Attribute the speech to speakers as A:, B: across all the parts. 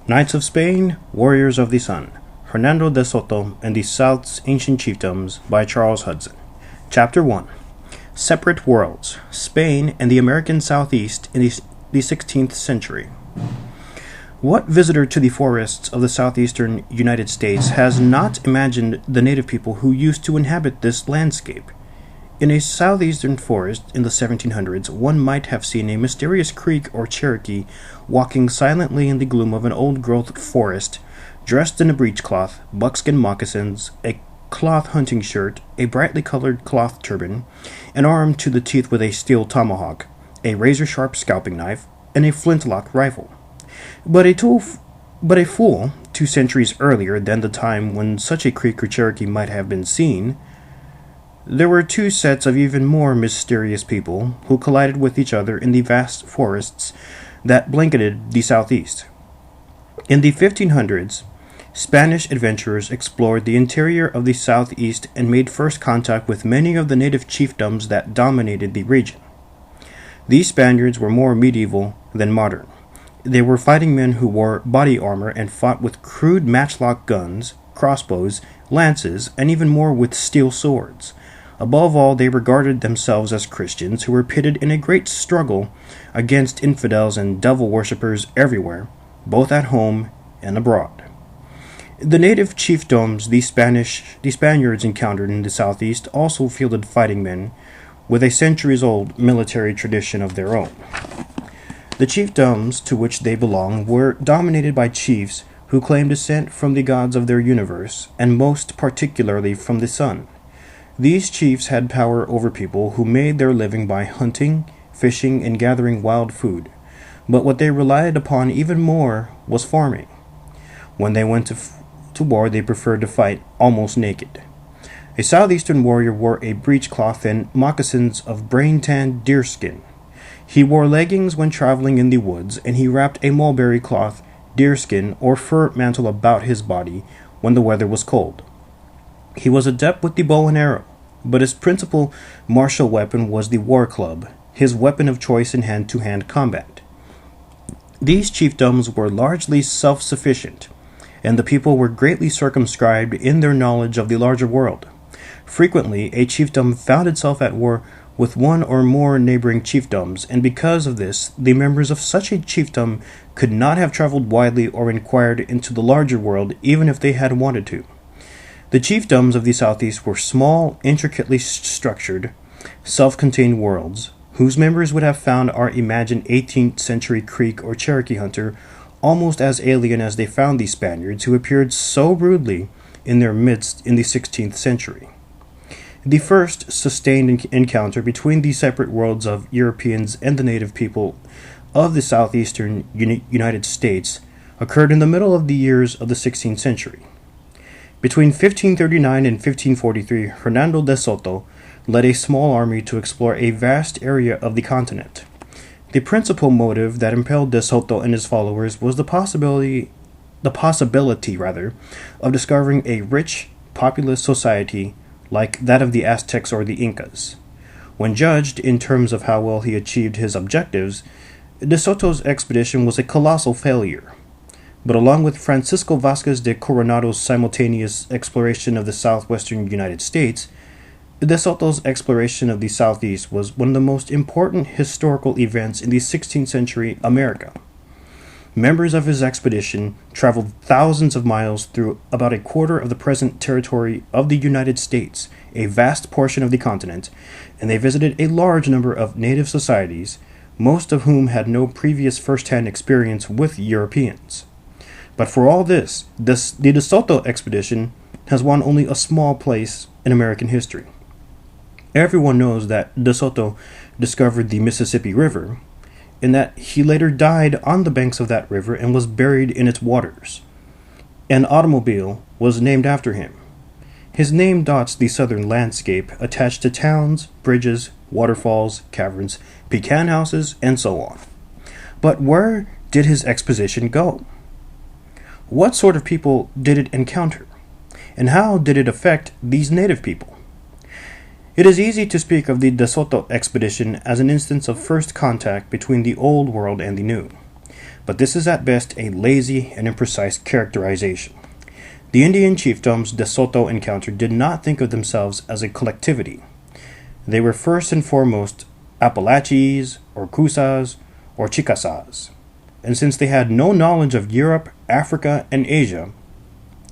A: Knights of Spain, Warriors of the Sun, Hernando de Soto and the South's Ancient Chiefdoms by Charles Hudson. Chapter 1. Separate Worlds, Spain and the American Southeast in the 16th century. What visitor to the forests of the southeastern United States has not imagined the native people who used to inhabit this landscape? In a southeastern forest in the 1700s, one might have seen a mysterious Creek or Cherokee walking silently in the gloom of an old-growth forest, dressed in a breechcloth, buckskin moccasins, a cloth hunting shirt, a brightly colored cloth turban, and armed to the teeth with a steel tomahawk, a razor-sharp scalping knife, and a flintlock rifle. But a fool, 2 centuries earlier than the time when such a Creek or Cherokee might have been seen, there were 2 sets of even more mysterious people who collided with each other in the vast forests that blanketed the southeast. In the 1500s, Spanish adventurers explored the interior of the southeast and made first contact with many of the native chiefdoms that dominated the region. These Spaniards were more medieval than modern. They were fighting men who wore body armor and fought with crude matchlock guns, crossbows, lances, and even more with steel swords. Above all, they regarded themselves as Christians who were pitted in a great struggle against infidels and devil worshippers everywhere, both at home and abroad. The native chiefdoms the Spaniards encountered in the southeast also fielded fighting men with a centuries-old military tradition of their own. The chiefdoms to which they belonged were dominated by chiefs who claimed descent from the gods of their universe, and most particularly from the sun. These chiefs had power over people who made their living by hunting, fishing, and gathering wild food, but what they relied upon even more was farming. When they went to war, they preferred to fight almost naked. A southeastern warrior wore a breechcloth and moccasins of brain-tanned deerskin. He wore leggings when traveling in the woods, and he wrapped a mulberry cloth, deerskin, or fur mantle about his body when the weather was cold. He was adept with the bow and arrow, but his principal martial weapon was the war club, his weapon of choice in hand-to-hand combat. These chiefdoms were largely self-sufficient, and the people were greatly circumscribed in their knowledge of the larger world. Frequently, a chiefdom found itself at war with one or more neighboring chiefdoms, and because of this, the members of such a chiefdom could not have traveled widely or inquired into the larger world even if they had wanted to. The chiefdoms of the southeast were small, intricately structured, self-contained worlds, whose members would have found our imagined 18th century Creek or Cherokee hunter almost as alien as they found the Spaniards who appeared so rudely in their midst in the 16th century. The first sustained encounter between the separate worlds of Europeans and the native people of the southeastern United States occurred in the middle of the years of the 16th century. Between 1539 and 1543, Hernando de Soto led a small army to explore a vast area of the continent. The principal motive that impelled de Soto and his followers was the possibility of discovering a rich, populous society like that of the Aztecs or the Incas. When judged in terms of how well he achieved his objectives, de Soto's expedition was a colossal failure. But along with Francisco Vázquez de Coronado's simultaneous exploration of the southwestern United States, de Soto's exploration of the southeast was one of the most important historical events in the 16th century America. Members of his expedition traveled thousands of miles through about a quarter of the present territory of the United States, a vast portion of the continent, and they visited a large number of native societies, most of whom had no previous first-hand experience with Europeans. But for all this, the de Soto expedition has won only a small place in American history. Everyone knows that de Soto discovered the Mississippi River, and that he later died on the banks of that river and was buried in its waters. An automobile was named after him. His name dots the southern landscape, attached to towns, bridges, waterfalls, caverns, pecan houses, and so on. But where did his expedition go? What sort of people did it encounter? And how did it affect these native people? It is easy to speak of the de Soto expedition as an instance of first contact between the old world and the new. but this is at best a lazy and imprecise characterization. The Indian chiefdoms De Soto encountered did not think of themselves as a collectivity. They were first and foremost Apalaches, or Cusas, or Chicasas, and since they had no knowledge of Europe, Africa, and Asia,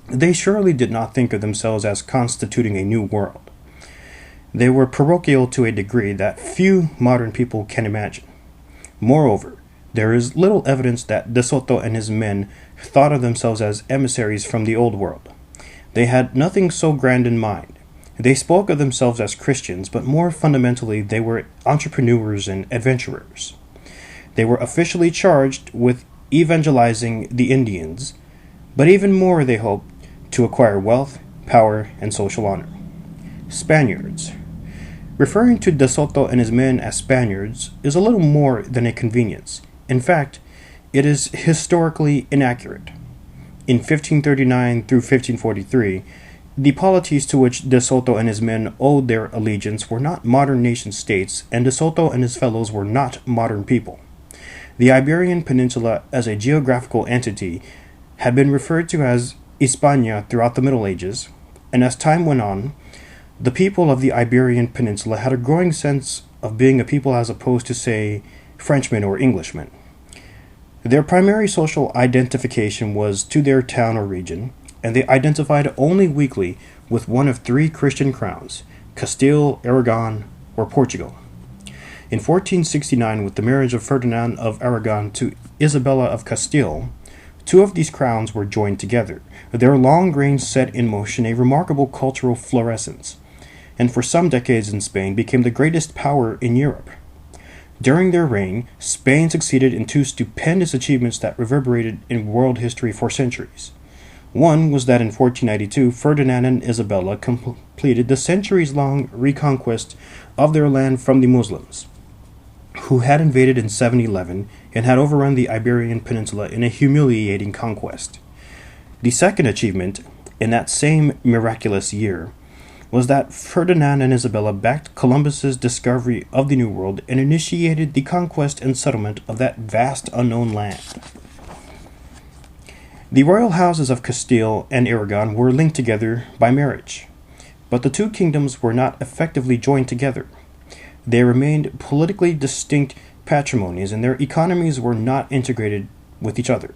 A: they surely did not think of themselves as constituting a new world. They were parochial to a degree that few modern people can imagine. Moreover, there is little evidence that De Soto and his men thought of themselves as emissaries from the old world. They had nothing so grand in mind. They spoke of themselves as Christians, but more fundamentally they were entrepreneurs and adventurers. They were officially charged with evangelizing the Indians, but even more they hoped to acquire wealth, power, and social honor. Spaniards. Referring to De Soto and his men as Spaniards is a little more than a convenience. In fact, it is historically inaccurate. In 1539 through 1543, the polities to which De Soto and his men owed their allegiance were not modern nation-states, and De Soto and his fellows were not modern people. The Iberian Peninsula as a geographical entity had been referred to as Hispania throughout the Middle Ages, and as time went on, the people of the Iberian Peninsula had a growing sense of being a people as opposed to, say, Frenchmen or Englishmen. Their primary social identification was to their town or region, and they identified only weakly with one of three Christian crowns, Castile, Aragon, or Portugal. In 1469, with the marriage of Ferdinand of Aragon to Isabella of Castile, two of these crowns were joined together. Their long reigns set in motion a remarkable cultural florescence, and for some decades in Spain became the greatest power in Europe. During their reign, Spain succeeded in two stupendous achievements that reverberated in world history for centuries. One was that in 1492, Ferdinand and Isabella completed the centuries-long reconquest of their land from the Muslims, who had invaded in 711 and had overrun the Iberian Peninsula in a humiliating conquest. The second achievement, in that same miraculous year, was that Ferdinand and Isabella backed Columbus's discovery of the New World and initiated the conquest and settlement of that vast unknown land. The royal houses of Castile and Aragon were linked together by marriage, but the two kingdoms were not effectively joined together. They remained politically distinct patrimonies, and their economies were not integrated with each other.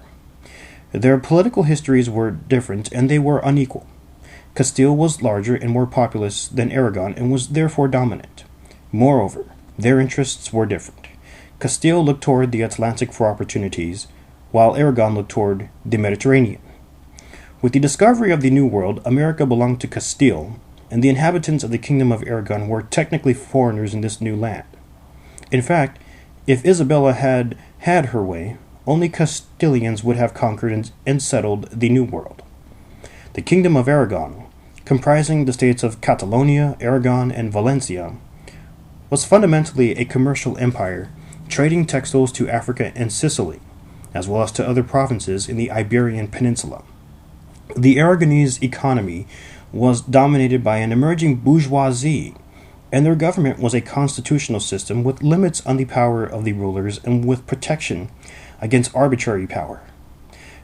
A: Their political histories were different, and they were unequal. Castile was larger and more populous than Aragon and was therefore dominant. Moreover, their interests were different. Castile looked toward the Atlantic for opportunities, while Aragon looked toward the Mediterranean. With the discovery of the New World, America belonged to Castile, and the inhabitants of the Kingdom of Aragon were technically foreigners in this new land. In fact, if Isabella had had her way, only Castilians would have conquered and settled the New World. The Kingdom of Aragon, comprising the states of Catalonia, Aragon, and Valencia, was fundamentally a commercial empire, trading textiles to Africa and Sicily, as well as to other provinces in the Iberian Peninsula. The Aragonese economy was dominated by an emerging bourgeoisie, and their government was a constitutional system with limits on the power of the rulers and with protection against arbitrary power.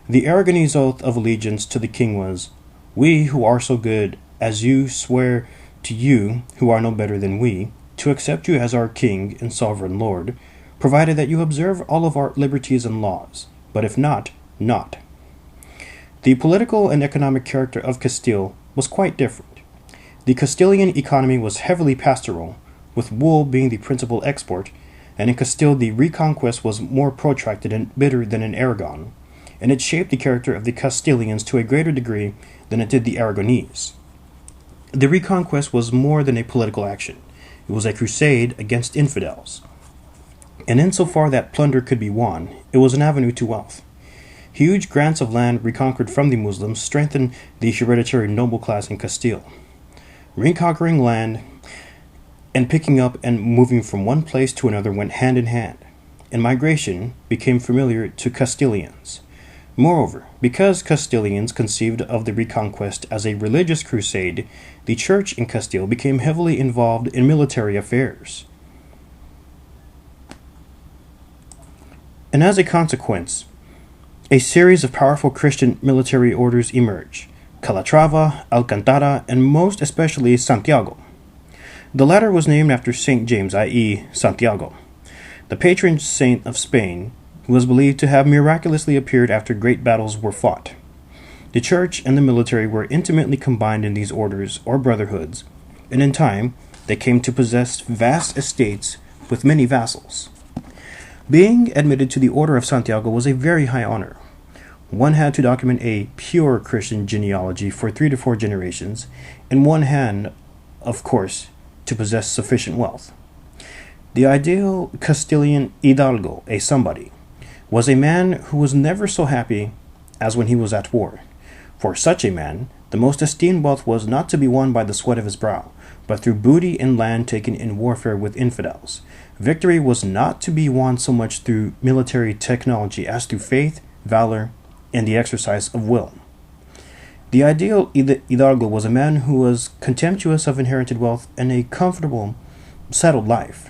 A: The Aragonese oath of allegiance to the king was, "We who are so good as you swear to you who are no better than we, to accept you as our king and sovereign lord, provided that you observe all of our liberties and laws, but if not, not." The political and economic character of Castile was quite different. The Castilian economy was heavily pastoral, with wool being the principal export, and in Castile the reconquest was more protracted and bitter than in Aragon, and it shaped the character of the Castilians to a greater degree than it did the Aragonese. The reconquest was more than a political action. It was a crusade against infidels. And insofar that plunder could be won, it was an avenue to wealth. Huge grants of land reconquered from the Muslims strengthened the hereditary noble class in Castile. Reconquering land and picking up and moving from one place to another went hand in hand, and migration became familiar to Castilians. Moreover, because Castilians conceived of the reconquest as a religious crusade, the church in Castile became heavily involved in military affairs. And as a consequence, a series of powerful Christian military orders emerged: Calatrava, Alcantara, and most especially Santiago. The latter was named after St. James, i.e., Santiago, the patron saint of Spain, who was believed to have miraculously appeared after great battles were fought. The church and the military were intimately combined in these orders or brotherhoods, and in time they came to possess vast estates with many vassals. Being admitted to the Order of Santiago was a very high honor. One had to document a pure Christian genealogy for 3 to 4 generations, and one had, of course, to possess sufficient wealth. The ideal Castilian hidalgo, a somebody, was a man who was never so happy as when he was at war. For such a man, the most esteemed wealth was not to be won by the sweat of his brow, but through booty and land taken in warfare with infidels. Victory was not to be won so much through military technology as through faith, valor, and the exercise of will. The ideal hidalgo was a man who was contemptuous of inherited wealth and a comfortable, settled life.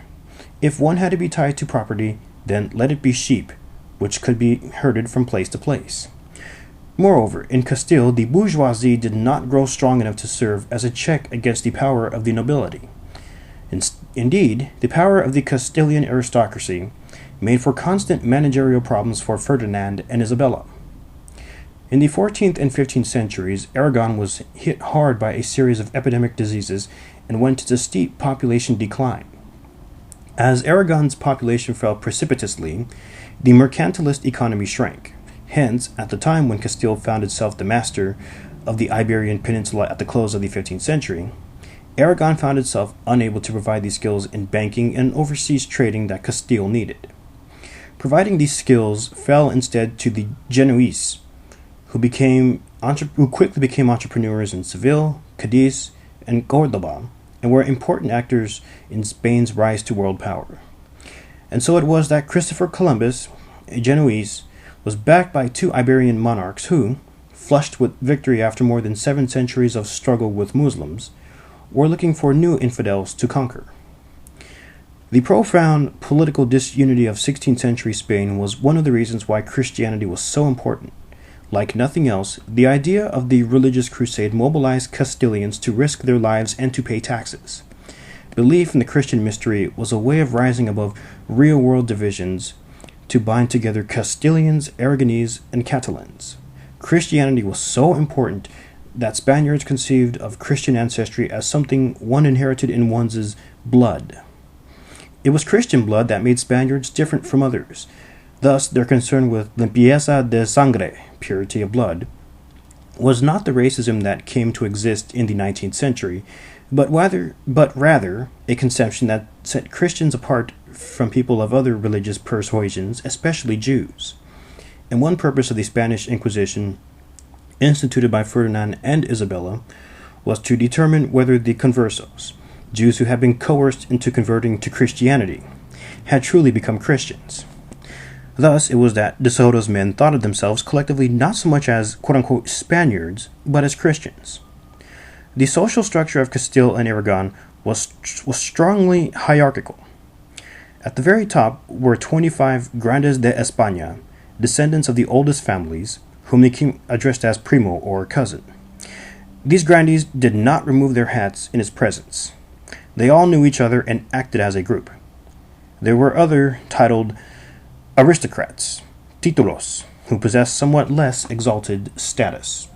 A: If one had to be tied to property, then let it be sheep, which could be herded from place to place. Moreover, in Castile, the bourgeoisie did not grow strong enough to serve as a check against the power of the nobility. Indeed, the power of the Castilian aristocracy made for constant managerial problems for Ferdinand and Isabella. In the 14th and 15th centuries, Aragon was hit hard by a series of epidemic diseases and went into steep population decline. As Aragon's population fell precipitously, the mercantilist economy shrank. Hence, at the time when Castile found itself the master of the Iberian Peninsula at the close of the 15th century, Aragon found itself unable to provide the skills in banking and overseas trading that Castile needed. Providing these skills fell instead to the Genoese, who quickly became entrepreneurs in Seville, Cadiz, and Córdoba, and were important actors in Spain's rise to world power. And so it was that Christopher Columbus, a Genoese, was backed by 2 Iberian monarchs who, flushed with victory after more than 7 centuries of struggle with Muslims, were looking for new infidels to conquer. The profound political disunity of 16th century Spain was one of the reasons why Christianity was so important. Like nothing else, the idea of the religious crusade mobilized Castilians to risk their lives and to pay taxes. Belief in the Christian mystery was a way of rising above real-world divisions to bind together Castilians, Aragonese, and Catalans. Christianity was so important that Spaniards conceived of Christian ancestry as something one inherited in one's blood. It was Christian blood that made Spaniards different from others. Thus, their concern with limpieza de sangre, purity of blood, was not the racism that came to exist in the 19th century, but rather a conception that set Christians apart from people of other religious persuasions, especially Jews. And one purpose of the Spanish Inquisition, instituted by Ferdinand and Isabella, was to determine whether the conversos, Jews who had been coerced into converting to Christianity, had truly become Christians. Thus, it was that De Soto's men thought of themselves collectively not so much as quote-unquote Spaniards, but as Christians. The social structure of Castile and Aragon was strongly hierarchical. At the very top were 25 Grandes de España, descendants of the oldest families, whom the king addressed as primo or cousin. These grandees did not remove their hats in his presence. They all knew each other and acted as a group. There were other titled aristocrats, titulos, who possessed somewhat less exalted status.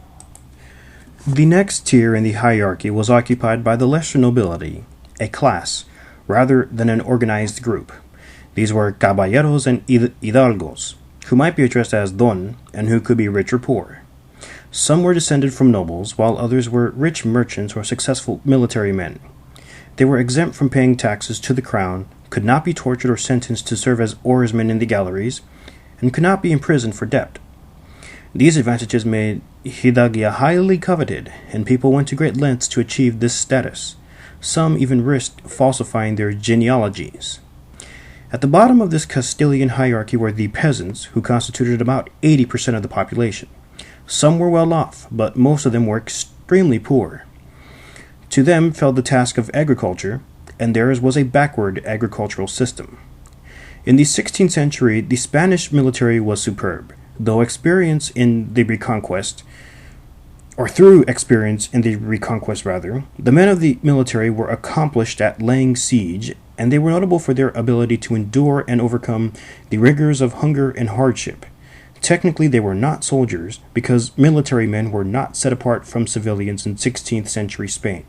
A: The next tier in the hierarchy was occupied by the lesser nobility, a class, rather than an organized group. These were caballeros and hidalgos, who might be addressed as don, and who could be rich or poor. Some were descended from nobles, while others were rich merchants or successful military men. They were exempt from paying taxes to the crown, could not be tortured or sentenced to serve as oarsmen in the galleries, and could not be imprisoned for debt. These advantages made hidalguía highly coveted, and people went to great lengths to achieve this status. Some even risked falsifying their genealogies. At the bottom of this Castilian hierarchy were the peasants, who constituted about 80% of the population. Some were well off, but most of them were extremely poor. To them fell the task of agriculture, and theirs was a backward agricultural system. In the 16th century, the Spanish military was superb. Though experience in the reconquest, or through experience in the reconquest rather, the men of the military were accomplished at laying siege, and they were notable for their ability to endure and overcome the rigors of hunger and hardship. Technically, they were not soldiers, because military men were not set apart from civilians in 16th century Spain.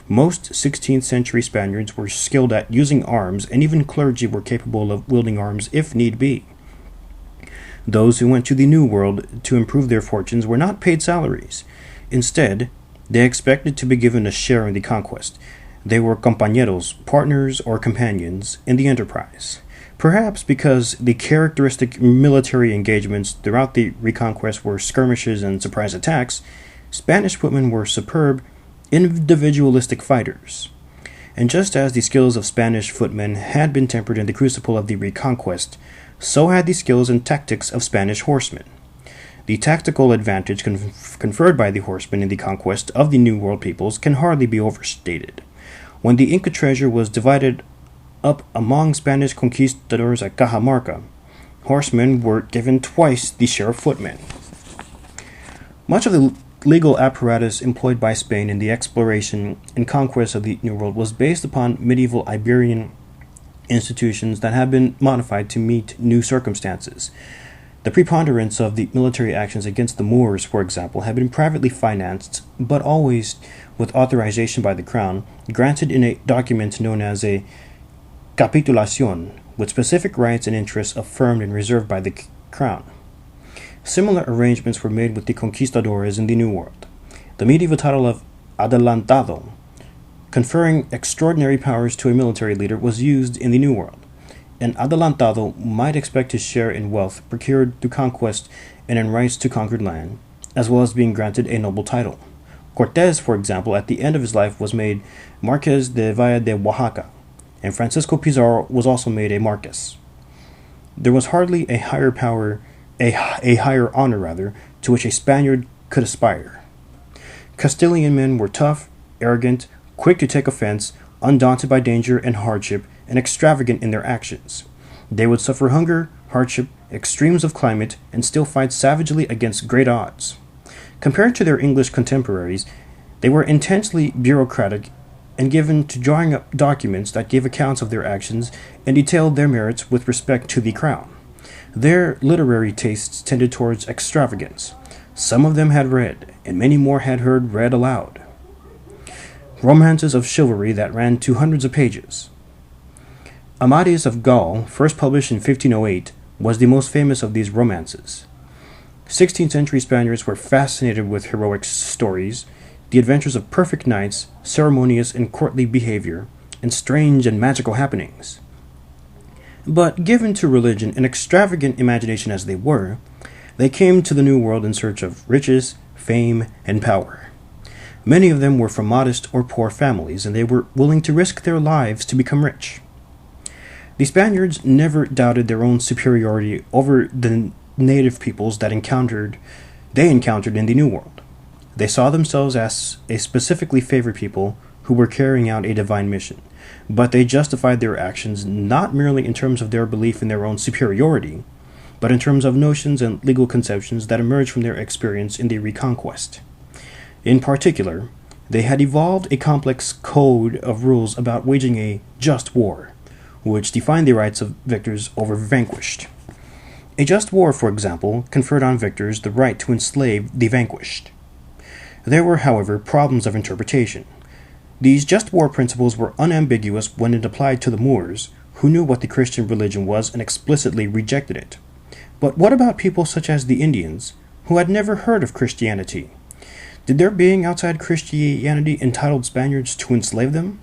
A: Most 16th century Spaniards were skilled at using arms, and even clergy were capable of wielding arms if need be. Those who went to the New World to improve their fortunes were not paid salaries. Instead, they expected to be given a share in the conquest. They were compañeros, partners, or companions in the enterprise. Perhaps because the characteristic military engagements throughout the Reconquest were skirmishes and surprise attacks, Spanish footmen were superb, individualistic fighters. And just as the skills of Spanish footmen had been tempered in the crucible of the Reconquest, so had the skills and tactics of Spanish horsemen. The tactical advantage conferred by the horsemen in the conquest of the New World peoples can hardly be overstated. When the Inca treasure was divided up among Spanish conquistadors at Cajamarca, horsemen were given twice the share of footmen. Much of the legal apparatus employed by Spain in the exploration and conquest of the New World was based upon medieval Iberian institutions that have been modified to meet new circumstances. The preponderance of the military actions against the Moors, for example, have been privately financed, but always with authorization by the Crown, granted in a document known as a capitulación, with specific rights and interests affirmed and reserved by the Crown. Similar arrangements were made with the conquistadores in the New World. The medieval title of adelantado, conferring extraordinary powers to a military leader, was used in the New World. An adelantado might expect his share in wealth procured through conquest and in rights to conquered land, as well as being granted a noble title. Cortés, for example, at the end of his life was made Marqués de Valle de Oaxaca, and Francisco Pizarro was also made a Marqués. There was hardly a higher honor, to which a Spaniard could aspire. Castilian men were tough, arrogant, quick to take offense, undaunted by danger and hardship, and extravagant in their actions. They would suffer hunger, hardship, extremes of climate, and still fight savagely against great odds. Compared to their English contemporaries, they were intensely bureaucratic and given to drawing up documents that gave accounts of their actions and detailed their merits with respect to the crown. Their literary tastes tended towards extravagance. Some of them had read, and many more had heard read aloud, romances of chivalry that ran to hundreds of pages. Amadis of Gaul, first published in 1508, was the most famous of these romances. 16th century Spaniards were fascinated with heroic stories, the adventures of perfect knights, ceremonious and courtly behavior, and strange and magical happenings. But given to religion and extravagant imagination as they were, they came to the New World in search of riches, fame, and power. Many of them were from modest or poor families, and they were willing to risk their lives to become rich. The Spaniards never doubted their own superiority over the native peoples they encountered in the New World. They saw themselves as a specifically favored people who were carrying out a divine mission, but they justified their actions not merely in terms of their belief in their own superiority, but in terms of notions and legal conceptions that emerged from their experience in the Reconquest. In particular, they had evolved a complex code of rules about waging a just war, which defined the rights of victors over vanquished. A just war, for example, conferred on victors the right to enslave the vanquished. There were, however, problems of interpretation. These just war principles were unambiguous when it applied to the Moors, who knew what the Christian religion was and explicitly rejected it. But what about people such as the Indians, who had never heard of Christianity? Did their being outside Christianity entitle Spaniards to enslave them?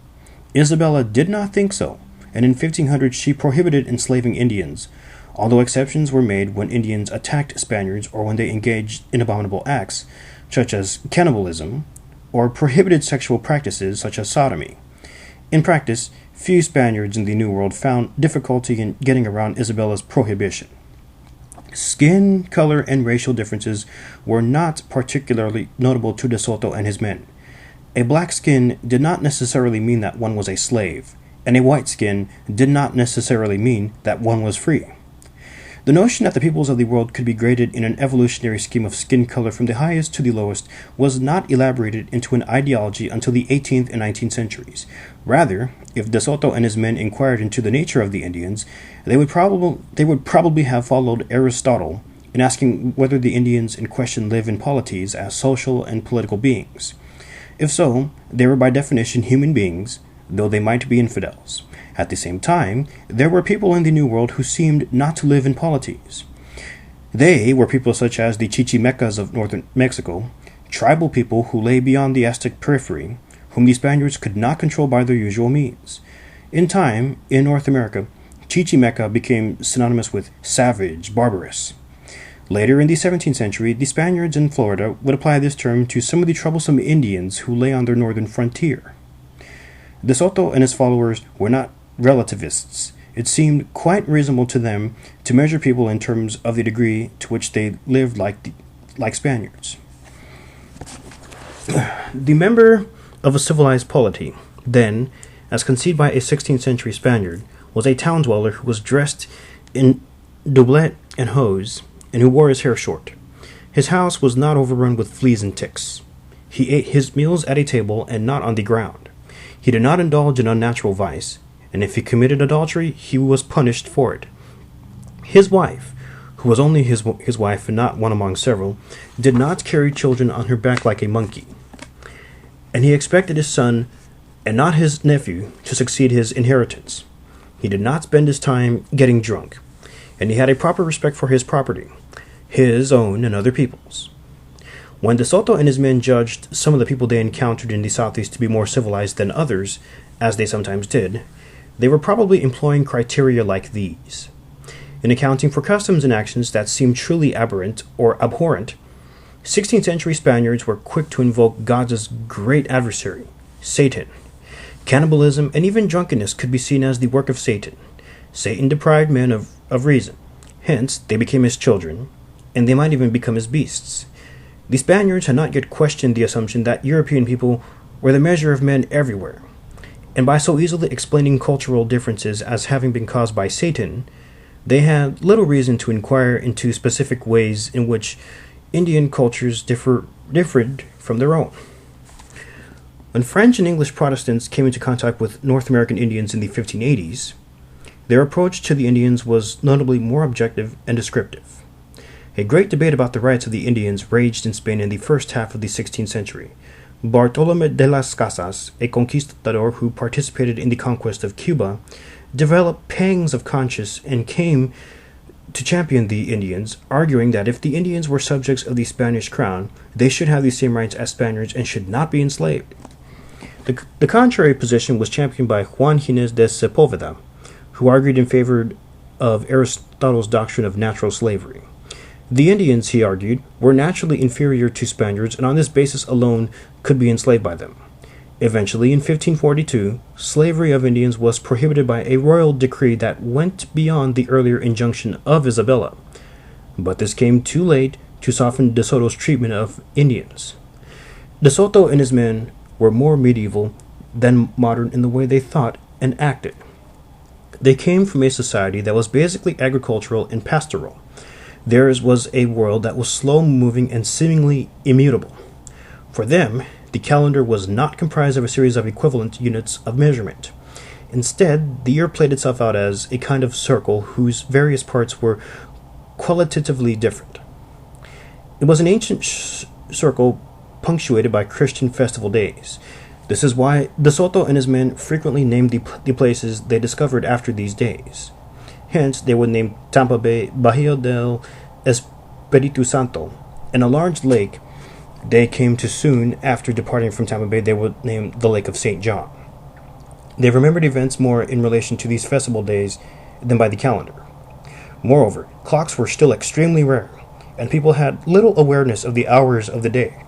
A: Isabella did not think so, and in 1500 she prohibited enslaving Indians, although exceptions were made when Indians attacked Spaniards or when they engaged in abominable acts, such as cannibalism, or prohibited sexual practices such as sodomy. In practice, few Spaniards in the New World found difficulty in getting around Isabella's prohibition. Skin, color, and racial differences were not particularly notable to De Soto and his men. A black skin did not necessarily mean that one was a slave, and a white skin did not necessarily mean that one was free. The notion that the peoples of the world could be graded in an evolutionary scheme of skin color from the highest to the lowest was not elaborated into an ideology until the 18th and 19th centuries. Rather, if De Soto and his men inquired into the nature of the Indians, they would probably have followed Aristotle in asking whether the Indians in question live in polities as social and political beings. If so, they were by definition human beings, though they might be infidels. At the same time, there were people in the New World who seemed not to live in polities. They were people such as the Chichimecas of northern Mexico, tribal people who lay beyond the Aztec periphery, whom the Spaniards could not control by their usual means. In time, in North America, Chichimeca became synonymous with savage, barbarous. Later in the 17th century, the Spaniards in Florida would apply this term to some of the troublesome Indians who lay on their northern frontier. De Soto and his followers were not relativists. It seemed quite reasonable to them to measure people in terms of the degree to which they lived like Spaniards. The member of a civilized polity, then, as conceived by a 16th century Spaniard, was a town dweller who was dressed in doublet and hose, and who wore his hair short. His house was not overrun with fleas and ticks. He ate his meals at a table and not on the ground. He did not indulge in unnatural vice, and if he committed adultery, he was punished for it. His wife, who was only his wife and not one among several, did not carry children on her back like a monkey. And he expected his son, and not his nephew, to succeed his inheritance. He did not spend his time getting drunk, and he had a proper respect for his property, his own and other people's. When De Soto and his men judged some of the people they encountered in the southeast to be more civilized than others, as they sometimes did, they were probably employing criteria like these. In accounting for customs and actions that seemed truly aberrant or abhorrent, 16th century Spaniards were quick to invoke God's great adversary, Satan. Cannibalism and even drunkenness could be seen as the work of Satan. Satan deprived men of reason. Hence, they became his children, and they might even become his beasts. The Spaniards had not yet questioned the assumption that European people were the measure of men everywhere, and by so easily explaining cultural differences as having been caused by Satan, they had little reason to inquire into specific ways in which Indian cultures differed from their own. When French and English Protestants came into contact with North American Indians in the 1580s, their approach to the Indians was notably more objective and descriptive. A great debate about the rights of the Indians raged in Spain in the first half of the 16th century. Bartolomé de las Casas, a conquistador who participated in the conquest of Cuba, developed pangs of conscience and came to champion the Indians, arguing that if the Indians were subjects of the Spanish crown, they should have the same rights as Spaniards and should not be enslaved. The contrary position was championed by Juan Gines de Sepúlveda, who argued in favor of Aristotle's doctrine of natural slavery. The Indians, he argued, were naturally inferior to Spaniards and on this basis alone could be enslaved by them. Eventually, in 1542, slavery of Indians was prohibited by a royal decree that went beyond the earlier injunction of Isabella. But this came too late to soften De Soto's treatment of Indians. De Soto and his men were more medieval than modern in the way they thought and acted. They came from a society that was basically agricultural and pastoral. Theirs was a world that was slow-moving and seemingly immutable. For them, the calendar was not comprised of a series of equivalent units of measurement. Instead, the year played itself out as a kind of circle whose various parts were qualitatively different. It was an ancient circle punctuated by Christian festival days. This is why De Soto and his men frequently named the places they discovered after these days. Hence, they would name Tampa Bay Bahia del Espiritu Santo, and a large lake they came to soon after departing from Tampa Bay they would name the Lake of St. John. They remembered events more in relation to these festival days than by the calendar. Moreover, clocks were still extremely rare, and people had little awareness of the hours of the day.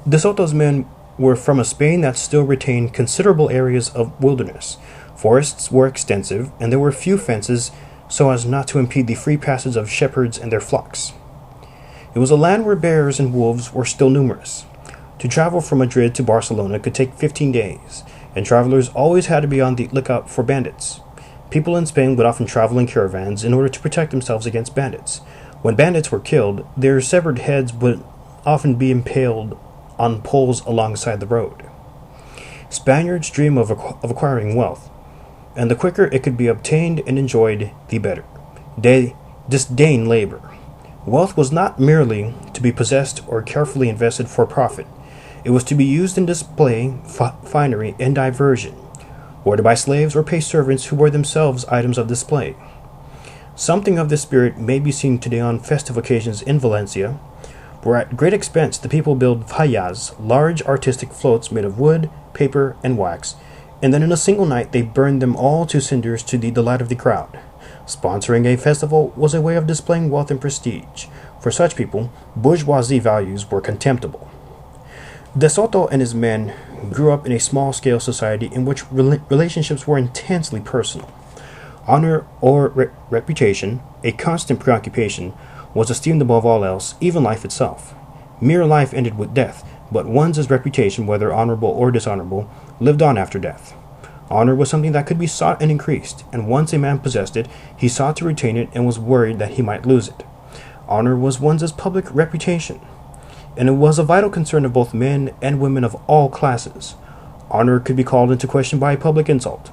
A: De Soto's men were from a Spain that still retained considerable areas of wilderness. Forests were extensive, and there were few fences so as not to impede the free passage of shepherds and their flocks. It was a land where bears and wolves were still numerous. To travel from Madrid to Barcelona could take 15 days, and travelers always had to be on the lookout for bandits. People in Spain would often travel in caravans in order to protect themselves against bandits. When bandits were killed, their severed heads would often be impaled on poles alongside the road. Spaniards dream of acquiring wealth, and the quicker it could be obtained and enjoyed, the better. They disdain labor. Wealth was not merely to be possessed or carefully invested for profit. It was to be used in display, finery, and diversion, or to buy slaves or pay servants who were themselves items of display. Something of this spirit may be seen today on festive occasions in Valencia, where at great expense the people build fallas, large artistic floats made of wood, paper, and wax, and then in a single night they burn them all to cinders to the delight of the crowd. Sponsoring a festival was a way of displaying wealth and prestige. For such people, bourgeoisie values were contemptible. De Soto and his men grew up in a small-scale society in which relationships were intensely personal. Honor or reputation, a constant preoccupation, was esteemed above all else, even life itself. Mere life ended with death, but one's reputation, whether honorable or dishonorable, lived on after death. Honor was something that could be sought and increased, and once a man possessed it, he sought to retain it and was worried that he might lose it. Honor was one's public reputation, and it was a vital concern of both men and women of all classes. Honor could be called into question by a public insult,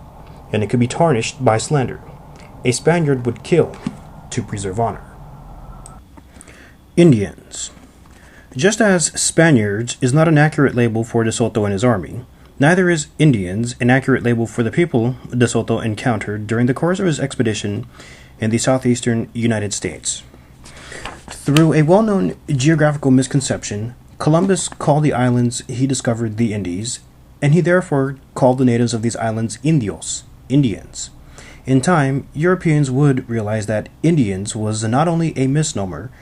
A: and it could be tarnished by slander. A Spaniard would kill to preserve honor. Indians. Just as Spaniards is not an accurate label for De Soto and his army, neither is Indians an accurate label for the people De Soto encountered during the course of his expedition in the southeastern United States. Through a well-known geographical misconception, Columbus called the islands he discovered the Indies, and he therefore called the natives of these islands Indios, Indians. In time, Europeans would realize that Indians was not only a misnomer,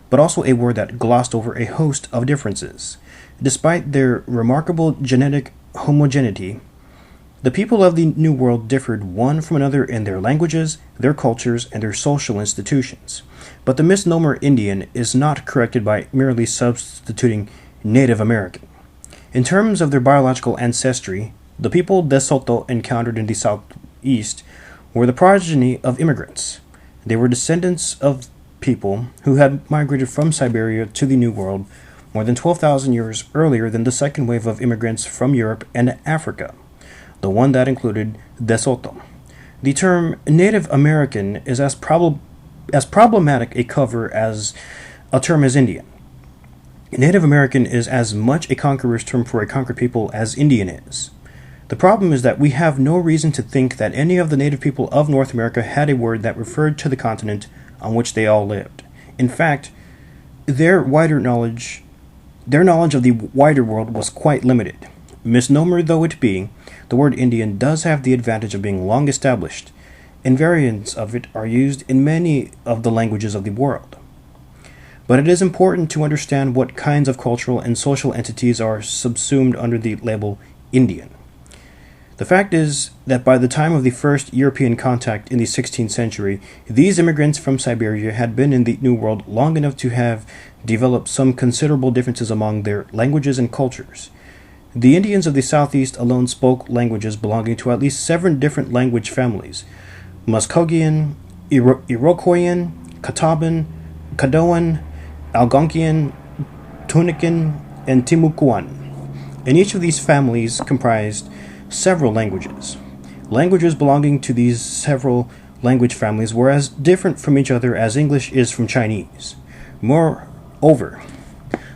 A: but also a word that glossed over a host of differences. Despite their remarkable genetic homogeneity, the people of the New World differed one from another in their languages, their cultures, and their social institutions. But the misnomer Indian is not corrected by merely substituting Native American. In terms of their biological ancestry, the people De Soto encountered in the southeast were the progeny of immigrants. They were descendants of people who had migrated from Siberia to the New World more than 12,000 years earlier than the second wave of immigrants from Europe and Africa, the one that included De Soto. The term Native American is as problematic a cover as a term as Indian. Native American is as much a conqueror's term for a conquered people as Indian is. The problem is that we have no reason to think that any of the native people of North America had a word that referred to the continent on which they all lived. In fact, their knowledge of the wider world was quite limited. Misnomer though it be, the word Indian does have the advantage of being long established, and variants of it are used in many of the languages of the world. But it is important to understand what kinds of cultural and social entities are subsumed under the label Indian. The fact is that by the time of the first European contact in the 16th century, these immigrants from Siberia had been in the New World long enough to have developed some considerable differences among their languages and cultures. The Indians of the southeast alone spoke languages belonging to at least 7 different language families: Muskogean, Iroquoian, Catawban, Caddoan, Algonquian, Tunican, and Timucuan. And each of these families comprised several languages. Languages belonging to these several language families were as different from each other as English is from Chinese. Moreover,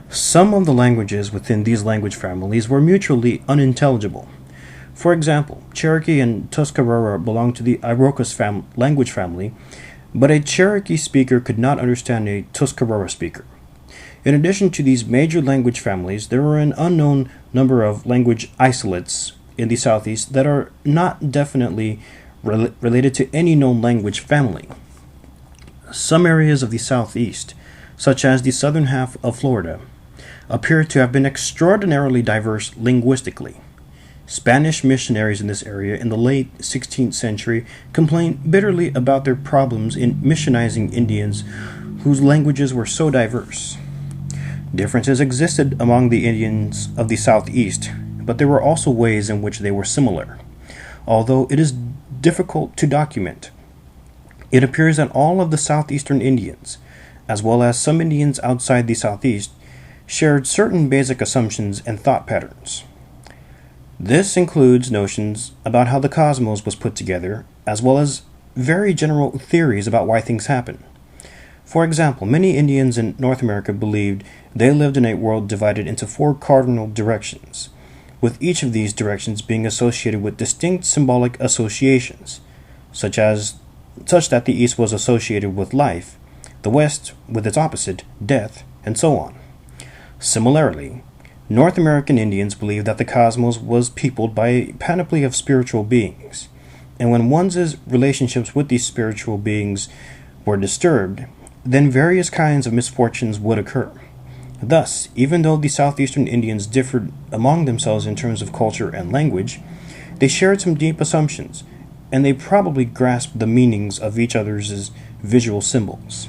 A: some of the languages within these language families were mutually unintelligible. For example, Cherokee and Tuscarora belonged to the Iroquois language family, but a Cherokee speaker could not understand a Tuscarora speaker. In addition to these major language families, there were an unknown number of language isolates in the southeast that are not definitely related to any known language family. Some areas of the southeast, such as the southern half of Florida, appear to have been extraordinarily diverse linguistically. Spanish missionaries in this area in the late 16th century complained bitterly about their problems in missionizing Indians whose languages were so diverse. Differences existed among the Indians of the southeast, but there were also ways in which they were similar. Although it is difficult to document. It appears that all of the southeastern Indians, as well as some Indians outside the southeast, shared certain basic assumptions and thought patterns. This includes notions about how the cosmos was put together, as well as very general theories about why things happen. For example, many Indians in North America believed they lived in a world divided into 4 cardinal directions, with each of these directions being associated with distinct symbolic associations, such that the East was associated with life, the West with its opposite, death, and so on. Similarly, North American Indians believed that the cosmos was peopled by a panoply of spiritual beings, and when one's relationships with these spiritual beings were disturbed, then various kinds of misfortunes would occur. Thus, even though the southeastern Indians differed among themselves in terms of culture and language, they shared some deep assumptions, and they probably grasped the meanings of each other's visual symbols.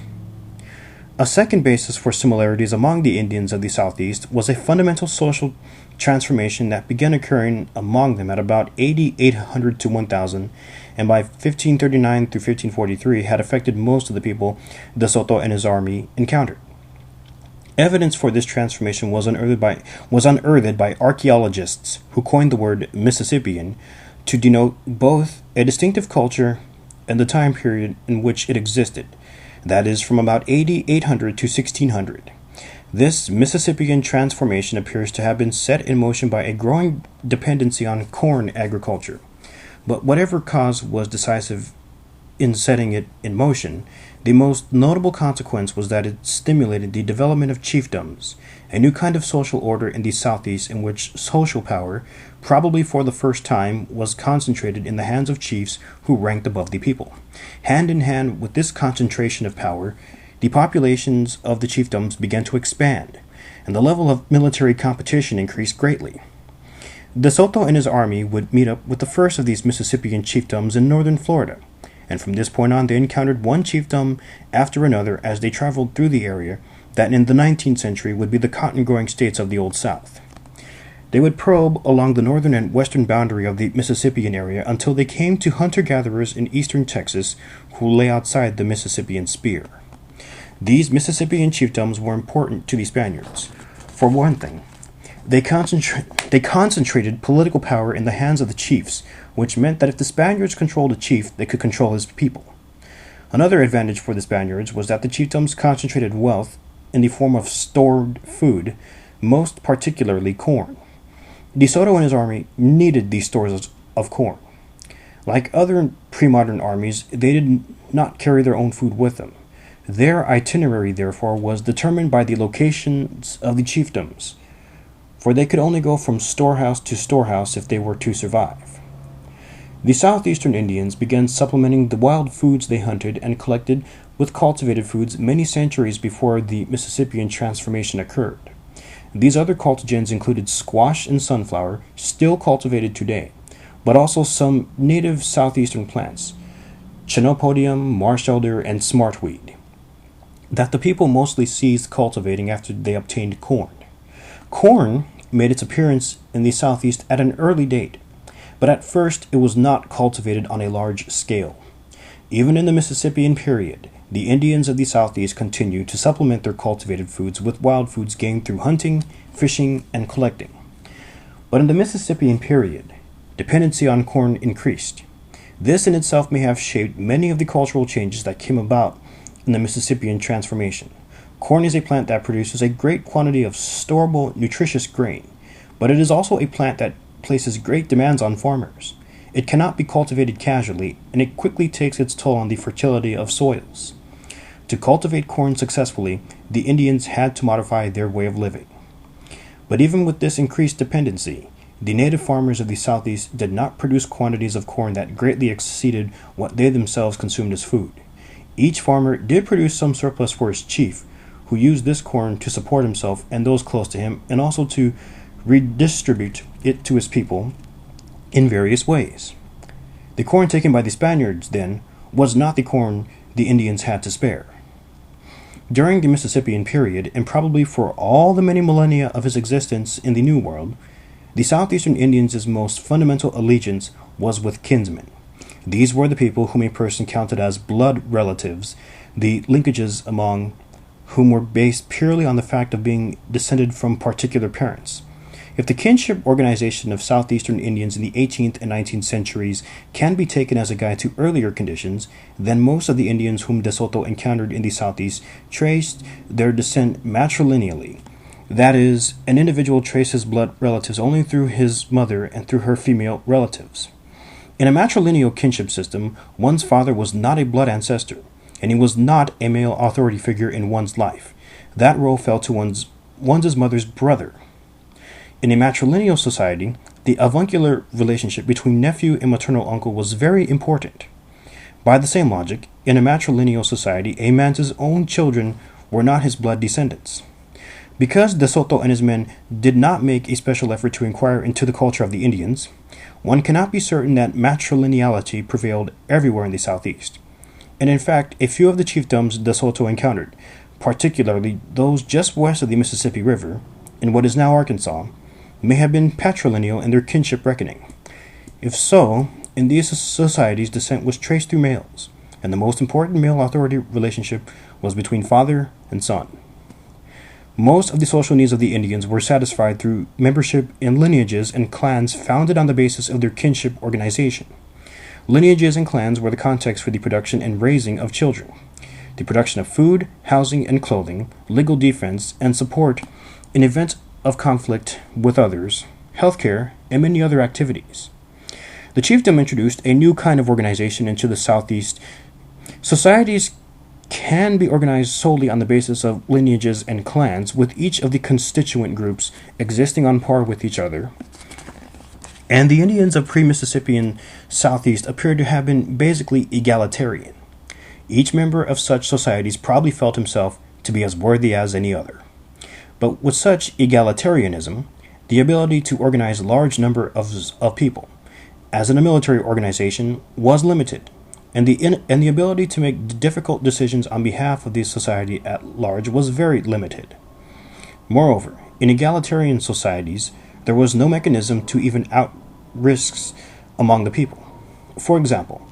A: A second basis for similarities among the Indians of the Southeast was a fundamental social transformation that began occurring among them at about AD 800 to 1000, and by 1539 through 1543 had affected most of the people De Soto and his army encountered. Evidence for this transformation was unearthed by archaeologists who coined the word Mississippian to denote both a distinctive culture and the time period in which it existed, that is, from about AD 800 to 1600. This Mississippian transformation appears to have been set in motion by a growing dependency on corn agriculture. But whatever cause was decisive in setting it in motion, the most notable consequence was that it stimulated the development of chiefdoms, a new kind of social order in the Southeast in which social power, probably for the first time, was concentrated in the hands of chiefs who ranked above the people. Hand in hand with this concentration of power, the populations of the chiefdoms began to expand, and the level of military competition increased greatly. De Soto and his army would meet up with the first of these Mississippian chiefdoms in northern Florida, and from this point on they encountered one chiefdom after another as they traveled through the area that in the 19th century would be the cotton-growing states of the Old South. They would probe along the northern and western boundary of the Mississippian area until they came to hunter-gatherers in eastern Texas who lay outside the Mississippian spear. These Mississippian chiefdoms were important to the Spaniards. For one thing, they concentrated political power in the hands of the chiefs, which meant that if the Spaniards controlled a chief, they could control his people. Another advantage for the Spaniards was that the chiefdoms concentrated wealth in the form of stored food, most particularly corn. De Soto and his army needed these stores of corn. Like other pre-modern armies, they did not carry their own food with them. Their itinerary, therefore, was determined by the locations of the chiefdoms, for they could only go from storehouse to storehouse if they were to survive. The southeastern Indians began supplementing the wild foods they hunted and collected with cultivated foods many centuries before the Mississippian transformation occurred. These other cultigens included squash and sunflower, still cultivated today, but also some native southeastern plants, chenopodium, marsh elder, and smartweed, that the people mostly ceased cultivating after they obtained corn. Corn made its appearance in the southeast at an early date, but at first it was not cultivated on a large scale. Even in the Mississippian period, the Indians of the southeast continued to supplement their cultivated foods with wild foods gained through hunting, fishing, and collecting. But in the Mississippian period, dependency on corn increased. This in itself may have shaped many of the cultural changes that came about in the Mississippian transformation. Corn is a plant that produces a great quantity of storable, nutritious grain, but it is also a plant that places great demands on farmers. It cannot be cultivated casually, and it quickly takes its toll on the fertility of soils. To cultivate corn successfully, the Indians had to modify their way of living. But even with this increased dependency, the native farmers of the Southeast did not produce quantities of corn that greatly exceeded what they themselves consumed as food. Each farmer did produce some surplus for his chief, who used this corn to support himself and those close to him, and also to redistribute it to his people in various ways. The corn taken by the Spaniards, then, was not the corn the Indians had to spare. During the Mississippian period, and probably for all the many millennia of his existence in the New World, the southeastern Indians' most fundamental allegiance was with kinsmen. These were the people whom a person counted as blood relatives, the linkages among whom were based purely on the fact of being descended from particular parents. If the kinship organization of southeastern Indians in the 18th and 19th centuries can be taken as a guide to earlier conditions, then most of the Indians whom De Soto encountered in the southeast traced their descent matrilineally. That is, an individual traced his blood relatives only through his mother and through her female relatives. In a matrilineal kinship system, one's father was not a blood ancestor, and he was not a male authority figure in one's life. That role fell to one's mother's brother. In a matrilineal society, the avuncular relationship between nephew and maternal uncle was very important. By the same logic, in a matrilineal society, a man's own children were not his blood descendants. Because De Soto and his men did not make a special effort to inquire into the culture of the Indians, one cannot be certain that matrilineality prevailed everywhere in the southeast. And in fact, a few of the chiefdoms De Soto encountered, particularly those just west of the Mississippi River, in what is now Arkansas, may have been patrilineal in their kinship reckoning. If so, in these societies descent was traced through males, and the most important male authority relationship was between father and son. Most of the social needs of the Indians were satisfied through membership in lineages and clans founded on the basis of their kinship organization. Lineages and clans were the context for the production and raising of children, the production of food, housing, and clothing, legal defense, and support in event of conflict with others, healthcare, and many other activities. The chiefdom introduced a new kind of organization into the southeast. Societies can be organized solely on the basis of lineages and clans, with each of the constituent groups existing on par with each other. And the Indians of pre-Mississippian southeast appeared to have been basically egalitarian. Each member of such societies probably felt himself to be as worthy as any other. But with such egalitarianism, the ability to organize a large number of people, as in a military organization, was limited, and the ability to make difficult decisions on behalf of the society at large was very limited. Moreover, in egalitarian societies, there was no mechanism to even out risks among the people. For example,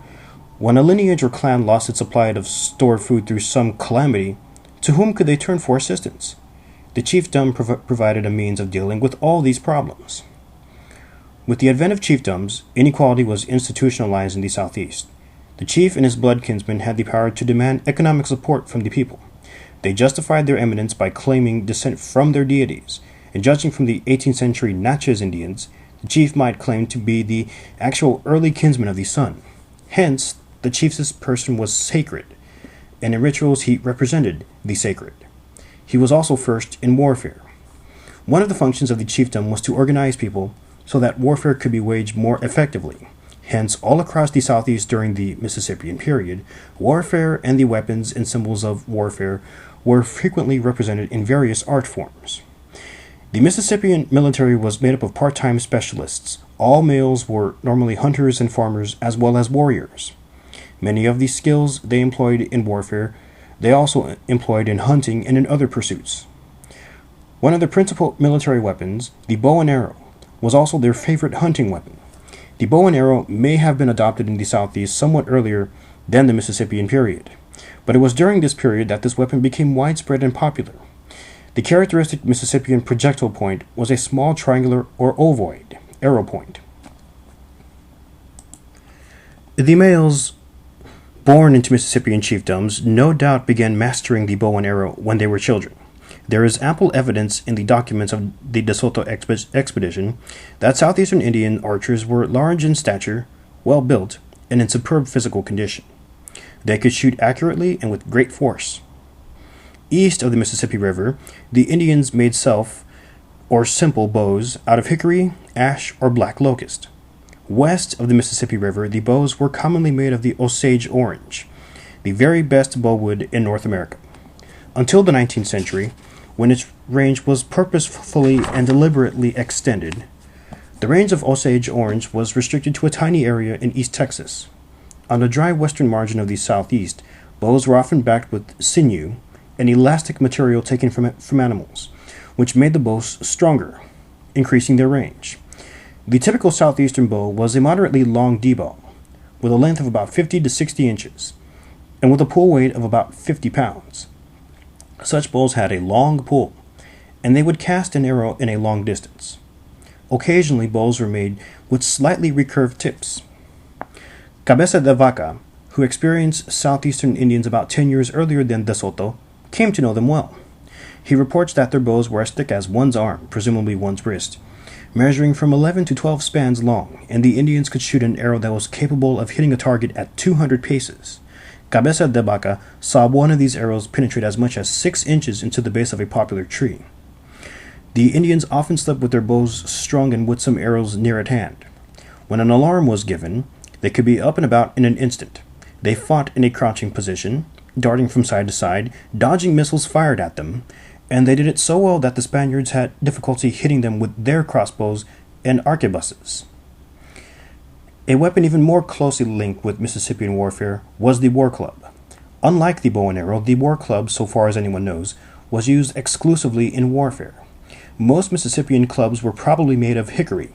A: when a lineage or clan lost its supply of stored food through some calamity, to whom could they turn for assistance? The chiefdom provided a means of dealing with all these problems. With the advent of chiefdoms, inequality was institutionalized in the southeast. The chief and his blood kinsmen had the power to demand economic support from the people. They justified their eminence by claiming descent from their deities, and judging from the 18th century Natchez Indians, the chief might claim to be the actual early kinsman of the sun. Hence, the chief's person was sacred, and in rituals he represented the sacred. He was also first in warfare. One of the functions of the chiefdom was to organize people so that warfare could be waged more effectively. Hence, all across the southeast during the Mississippian period, warfare and the weapons and symbols of warfare were frequently represented in various art forms. The Mississippian military was made up of part-time specialists. All males were normally hunters and farmers as well as warriors. Many of the skills they employed in warfare they also employed in hunting and in other pursuits. One of the principal military weapons, the bow and arrow, was also their favorite hunting weapon. The bow and arrow may have been adopted in the southeast somewhat earlier than the Mississippian period, but it was during this period that this weapon became widespread and popular. The characteristic Mississippian projectile point was a small triangular or ovoid arrow point. The males born into Mississippian chiefdoms no doubt began mastering the bow and arrow when they were children. There is ample evidence in the documents of the De Soto expedition that southeastern Indian archers were large in stature, well built, and in superb physical condition. They could shoot accurately and with great force. East of the Mississippi River, the Indians made self or simple bows out of hickory, ash, or black locust. West of the Mississippi River, the bows were commonly made of the Osage orange, the very best bow wood in North America. Until the 19th century, when its range was purposefully and deliberately extended, the range of Osage orange was restricted to a tiny area in East Texas. On the dry western margin of the southeast, bows were often backed with sinew, an elastic material taken from animals, which made the bows stronger, increasing their range. The typical southeastern bow was a moderately long D-bow, with a length of about 50 to 60 inches, and with a pull weight of about 50 pounds. Such bows had a long pull, and they would cast an arrow in a long distance. Occasionally, bows were made with slightly recurved tips. Cabeza de Vaca, who experienced southeastern Indians about 10 years earlier than De Soto, came to know them well. He reports that their bows were as thick as one's arm, presumably one's wrist, measuring from 11 to 12 spans long, and the Indians could shoot an arrow that was capable of hitting a target at 200 paces. Cabeza de Vaca saw one of these arrows penetrate as much as 6 inches into the base of a popular tree. The Indians often slept with their bows strung and with some arrows near at hand. When an alarm was given, they could be up and about in an instant. They fought in a crouching position, darting from side to side, dodging missiles fired at them, and they did it so well that the Spaniards had difficulty hitting them with their crossbows and arquebuses. A weapon even more closely linked with Mississippian warfare was the war club. Unlike the bow and arrow, the war club, so far as anyone knows, was used exclusively in warfare. Most Mississippian clubs were probably made of hickory,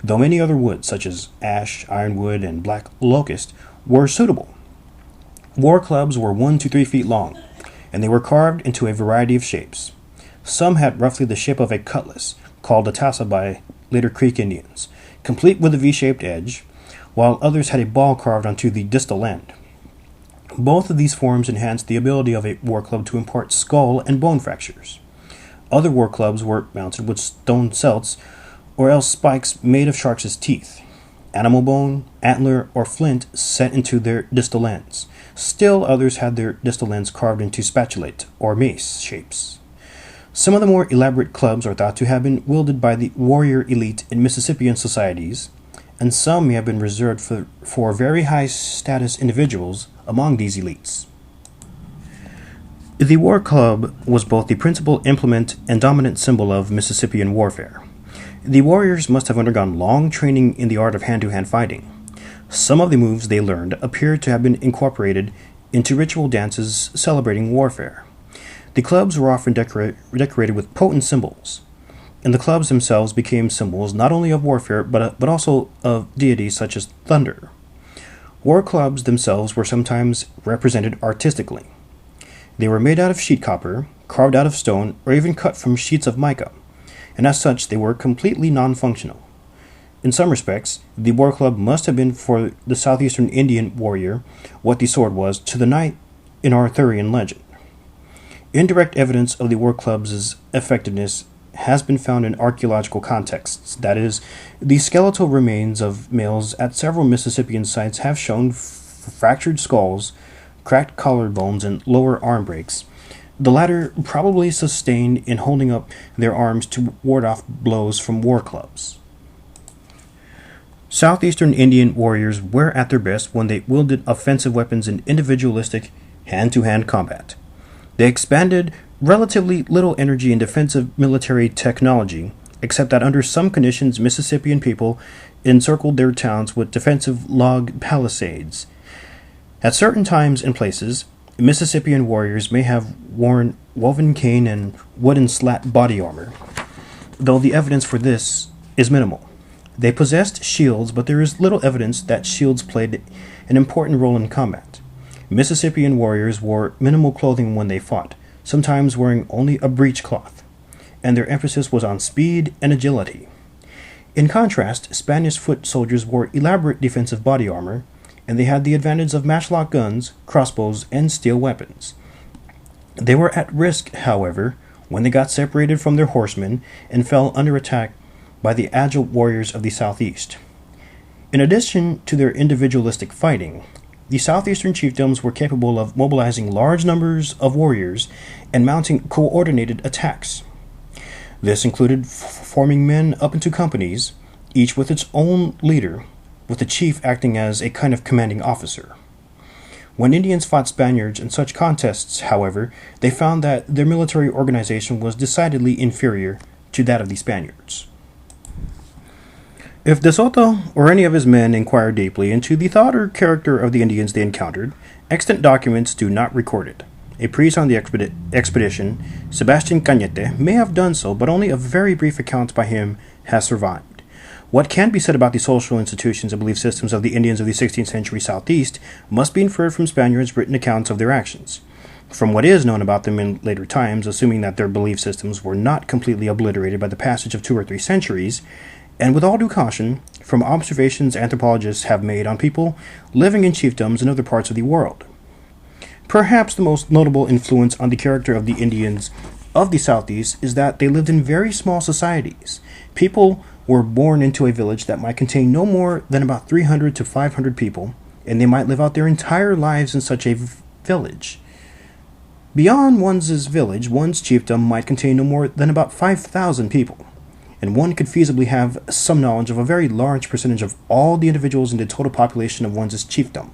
A: though many other woods, such as ash, ironwood, and black locust, were suitable. War clubs were 1 to 3 feet long, and they were carved into a variety of shapes. Some had roughly the shape of a cutlass, called a tassa by later Creek Indians, complete with a V-shaped edge, while others had a ball carved onto the distal end. Both of these forms enhanced the ability of a war club to impart skull and bone fractures. Other war clubs were mounted with stone celts, or else spikes made of sharks' teeth, animal bone, antler, or flint set into their distal ends. Still others had their distal ends carved into spatulate, or mace, shapes. Some of the more elaborate clubs are thought to have been wielded by the warrior elite in Mississippian societies, and some may have been reserved for very high-status individuals among these elites. The war club was both the principal implement and dominant symbol of Mississippian warfare. The warriors must have undergone long training in the art of hand-to-hand fighting. Some of the moves they learned appear to have been incorporated into ritual dances celebrating warfare. The clubs were often decorated with potent symbols, and the clubs themselves became symbols not only of warfare but also of deities such as thunder. War clubs themselves were sometimes represented artistically. They were made out of sheet copper, carved out of stone, or even cut from sheets of mica, and as such they were completely non-functional. In some respects, the war club must have been for the southeastern Indian warrior what the sword was to the knight in Arthurian legend. Indirect evidence of the war club's effectiveness has been found in archaeological contexts. That is, the skeletal remains of males at several Mississippian sites have shown fractured skulls, cracked collarbones, and lower arm breaks, the latter probably sustained in holding up their arms to ward off blows from war clubs. Southeastern Indian warriors were at their best when they wielded offensive weapons in individualistic, hand-to-hand combat. They expended relatively little energy in defensive military technology, except that under some conditions Mississippian people encircled their towns with defensive log palisades. At certain times and places, Mississippian warriors may have worn woven cane and wooden slat body armor, though the evidence for this is minimal. They possessed shields, but there is little evidence that shields played an important role in combat. Mississippian warriors wore minimal clothing when they fought, sometimes wearing only a breechcloth, and their emphasis was on speed and agility. In contrast, Spanish foot soldiers wore elaborate defensive body armor, and they had the advantage of matchlock guns, crossbows, and steel weapons. They were at risk, however, when they got separated from their horsemen and fell under attack by the agile warriors of the Southeast. In addition to their individualistic fighting, the southeastern chiefdoms were capable of mobilizing large numbers of warriors and mounting coordinated attacks. This included forming men up into companies, each with its own leader, with the chief acting as a kind of commanding officer. When Indians fought Spaniards in such contests, however, they found that their military organization was decidedly inferior to that of the Spaniards. If De Soto or any of his men inquired deeply into the thought or character of the Indians they encountered, extant documents do not record it. A priest on the expedition, Sebastian Cañete, may have done so, but only a very brief account by him has survived. What can be said about the social institutions and belief systems of the Indians of the 16th century Southeast must be inferred from Spaniards' written accounts of their actions. From what is known about them in later times, assuming that their belief systems were not completely obliterated by the passage of 2 or 3 centuries, and with all due caution, from observations anthropologists have made on people living in chiefdoms in other parts of the world. Perhaps the most notable influence on the character of the Indians of the Southeast is that they lived in very small societies. People were born into a village that might contain no more than about 300 to 500 people, and they might live out their entire lives in such a village. Beyond one's village, one's chiefdom might contain no more than about 5,000 people, and one could feasibly have some knowledge of a very large percentage of all the individuals in the total population of one's chiefdom.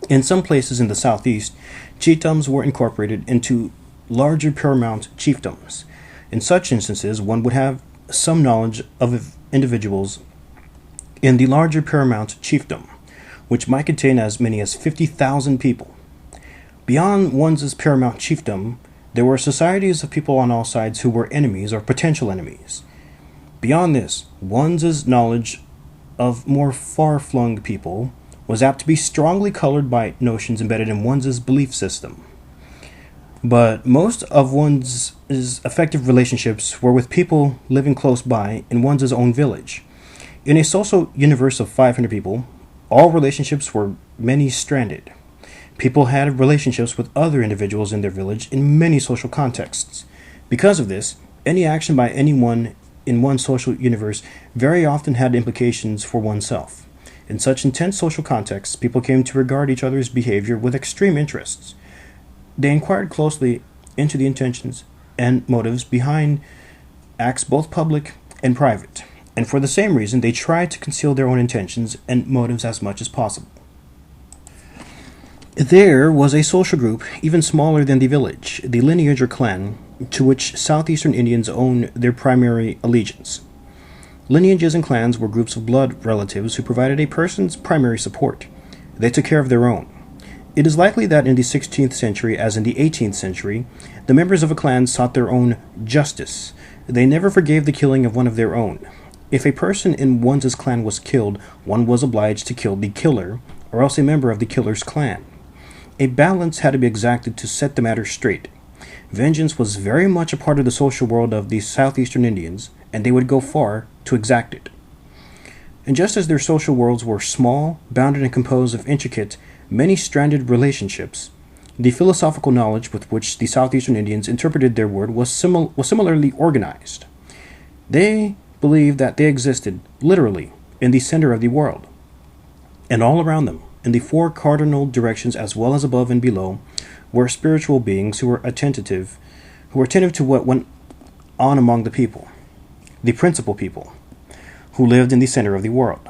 A: In some places in the Southeast, chiefdoms were incorporated into larger paramount chiefdoms. In such instances, one would have some knowledge of individuals in the larger paramount chiefdom, which might contain as many as 50,000 people. Beyond one's paramount chiefdom, there were societies of people on all sides who were enemies or potential enemies. Beyond this, one's knowledge of more far-flung people was apt to be strongly colored by notions embedded in one's belief system. But most of one's effective relationships were with people living close by in one's own village. In a social universe of 500 people, all relationships were many-stranded. People had relationships with other individuals in their village in many social contexts. Because of this, any action by anyone in one social universe very often had implications for oneself. In such intense social contexts, people came to regard each other's behavior with extreme interests. They inquired closely into the intentions and motives behind acts both public and private, and for the same reason they tried to conceal their own intentions and motives as much as possible. There was a social group even smaller than the village, the lineage or clan, to which southeastern Indians own their primary allegiance. Lineages and clans were groups of blood relatives who provided a person's primary support. They took care of their own. It is likely that in the 16th century, as in the 18th century, the members of a clan sought their own justice. They never forgave the killing of one of their own. If a person in one's clan was killed, one was obliged to kill the killer, or else a member of the killer's clan. A balance had to be exacted to set the matter straight. Vengeance was very much a part of the social world of the southeastern Indians, and they would go far to exact it. And just as their social worlds were small, bounded and composed of intricate, many-stranded relationships, the philosophical knowledge with which the southeastern Indians interpreted their world was similarly organized. They believed that they existed, literally, in the center of the world, and all around them, in the 4 cardinal directions as well as above and below, were spiritual beings who were attentive to what went on among the people, the principal people, who lived in the center of the world.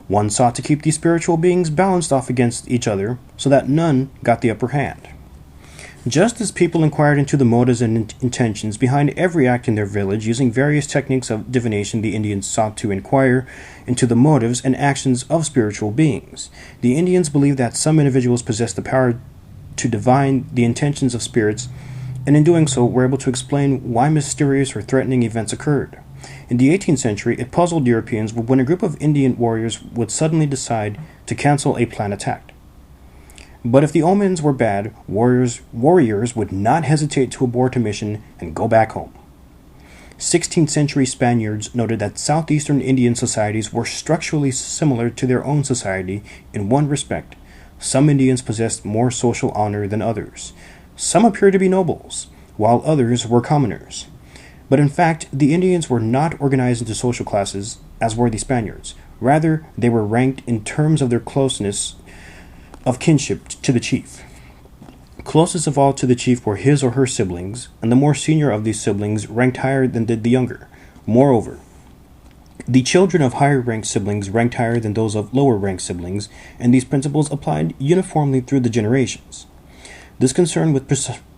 A: One sought to keep these spiritual beings balanced off against each other so that none got the upper hand. Just as people inquired into the motives and intentions behind every act in their village using various techniques of divination, the Indians sought to inquire into the motives and actions of spiritual beings. The Indians believed that some individuals possessed the power to divine the intentions of spirits, and in doing so were able to explain why mysterious or threatening events occurred. In the 18th century, it puzzled Europeans when a group of Indian warriors would suddenly decide to cancel a planned attack. But if the omens were bad, warriors would not hesitate to abort a mission and go back home. 16th century Spaniards noted that southeastern Indian societies were structurally similar to their own society in one respect. Some Indians possessed more social honor than others. Some appeared to be nobles, while others were commoners. But in fact, the Indians were not organized into social classes, as were the Spaniards. Rather, they were ranked in terms of their closeness of kinship to the chief. Closest of all to the chief were his or her siblings, and the more senior of these siblings ranked higher than did the younger. Moreover, the children of higher-ranked siblings ranked higher than those of lower-ranked siblings, and these principles applied uniformly through the generations. This concern with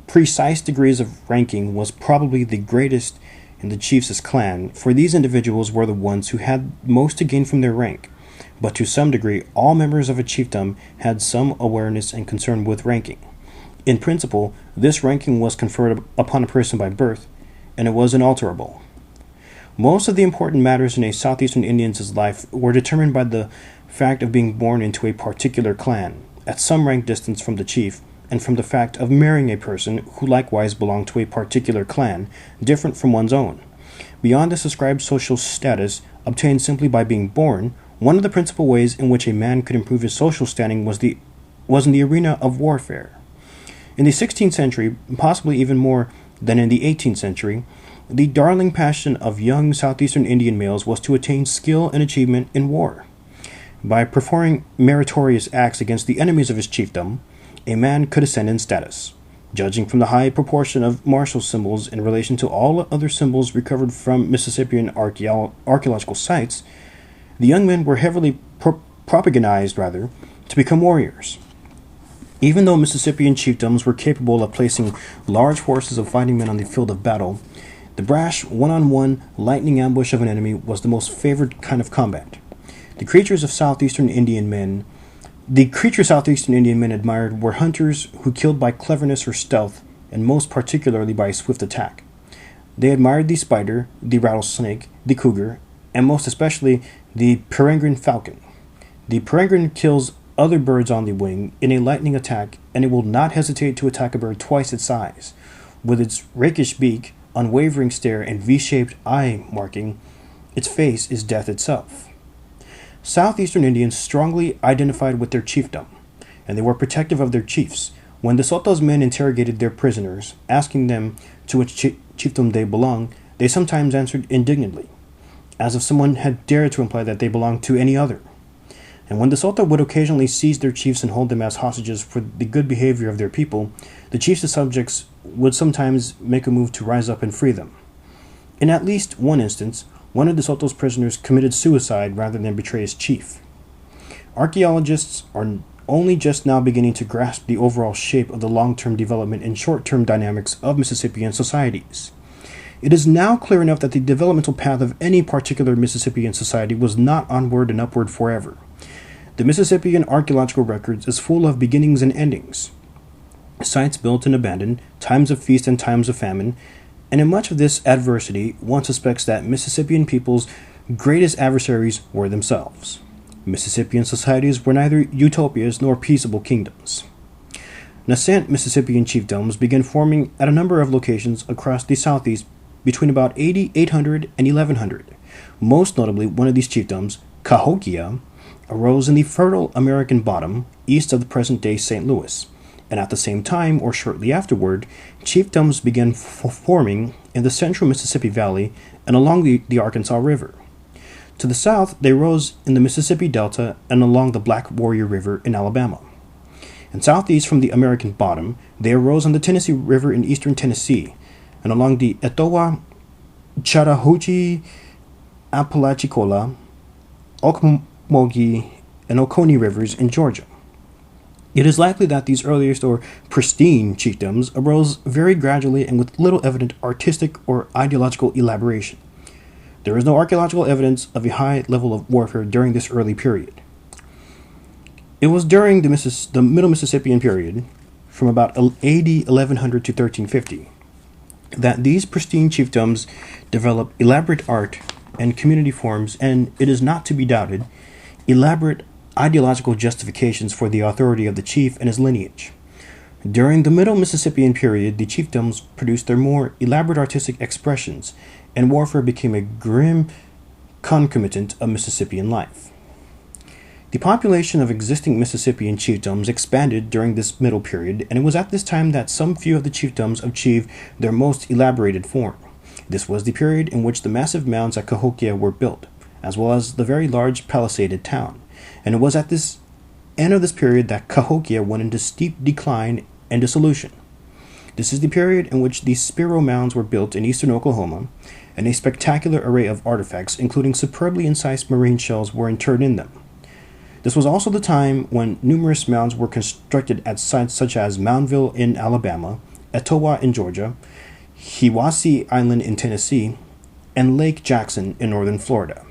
A: precise degrees of ranking was probably the greatest in the chief's clan, for these individuals were the ones who had most to gain from their rank. But to some degree, all members of a chiefdom had some awareness and concern with ranking. In principle, this ranking was conferred upon a person by birth, and it was inalterable. Most of the important matters in a southeastern Indian's life were determined by the fact of being born into a particular clan, at some rank distance from the chief, and from the fact of marrying a person who likewise belonged to a particular clan, different from one's own. Beyond this ascribed social status, obtained simply by being born, one of the principal ways in which a man could improve his social standing was in the arena of warfare. In the 16th century, possibly even more than in the 18th century, the darling passion of young southeastern Indian males was to attain skill and achievement in war. By performing meritorious acts against the enemies of his chiefdom, a man could ascend in status. Judging from the high proportion of martial symbols in relation to all other symbols recovered from Mississippian archaeological sites, the young men were heavily propagandized to become warriors. Even though Mississippian chiefdoms were capable of placing large forces of fighting men on the field of battle, the brash one-on-one lightning ambush of an enemy was the most favored kind of combat. The creatures southeastern Indian men admired were hunters who killed by cleverness or stealth, and most particularly by swift attack. They admired the spider, the rattlesnake, the cougar, and most especially the peregrine falcon. The peregrine kills other birds on the wing in a lightning attack, and it will not hesitate to attack a bird twice its size. With its rakish beak, unwavering stare, and V-shaped eye marking, its face is death itself. Southeastern Indians strongly identified with their chiefdom, and they were protective of their chiefs. When De Soto's men interrogated their prisoners, asking them to which chiefdom they belonged, they sometimes answered indignantly, as if someone had dared to imply that they belonged to any other. And when De Soto would occasionally seize their chiefs and hold them as hostages for the good behavior of their people, the chiefs and subjects would sometimes make a move to rise up and free them. In at least one instance, one of De Soto's prisoners committed suicide rather than betray his chief. Archaeologists are only just now beginning to grasp the overall shape of the long-term development and short-term dynamics of Mississippian societies. It is now clear enough that the developmental path of any particular Mississippian society was not onward and upward forever. The Mississippian archaeological records is full of beginnings and endings, sites built and abandoned, times of feast and times of famine, and in much of this adversity, one suspects that Mississippian people's greatest adversaries were themselves. Mississippian societies were neither utopias nor peaceable kingdoms. Nascent Mississippian chiefdoms began forming at a number of locations across the southeast between about 800 and 1100. Most notably, one of these chiefdoms, Cahokia, arose in the fertile American Bottom, east of the present-day St. Louis, and at the same time, or shortly afterward, chiefdoms began forming in the central Mississippi Valley and along the Arkansas River. To the south, they rose in the Mississippi Delta and along the Black Warrior River in Alabama. And southeast from the American Bottom, they arose on the Tennessee River in eastern Tennessee, and along the Etowah, Chattahoochee, Apalachicola, Ocmulgee, and Oconee rivers in Georgia. It is likely that these earliest or pristine chiefdoms arose very gradually and with little evident artistic or ideological elaboration. There is no archaeological evidence of a high level of warfare during this early period. It was during the Middle Mississippian period, from about AD 1100 to 1350, that these pristine chiefdoms developed elaborate art and community forms, and it is not to be doubted, elaborate ideological justifications for the authority of the chief and his lineage. During the Middle Mississippian period, the chiefdoms produced their more elaborate artistic expressions, and warfare became a grim concomitant of Mississippian life. The population of existing Mississippian chiefdoms expanded during this middle period, and it was at this time that some few of the chiefdoms achieved their most elaborated form. This was the period in which the massive mounds at Cahokia were built, as well as the very large palisaded town, and it was at this end of this period that Cahokia went into steep decline and dissolution. This is the period in which the Spiro Mounds were built in eastern Oklahoma, and a spectacular array of artifacts, including superbly incised marine shells, were interred in them. This was also the time when numerous mounds were constructed at sites such as Moundville in Alabama, Etowah in Georgia, Hiwassee Island in Tennessee, and Lake Jackson in northern Florida.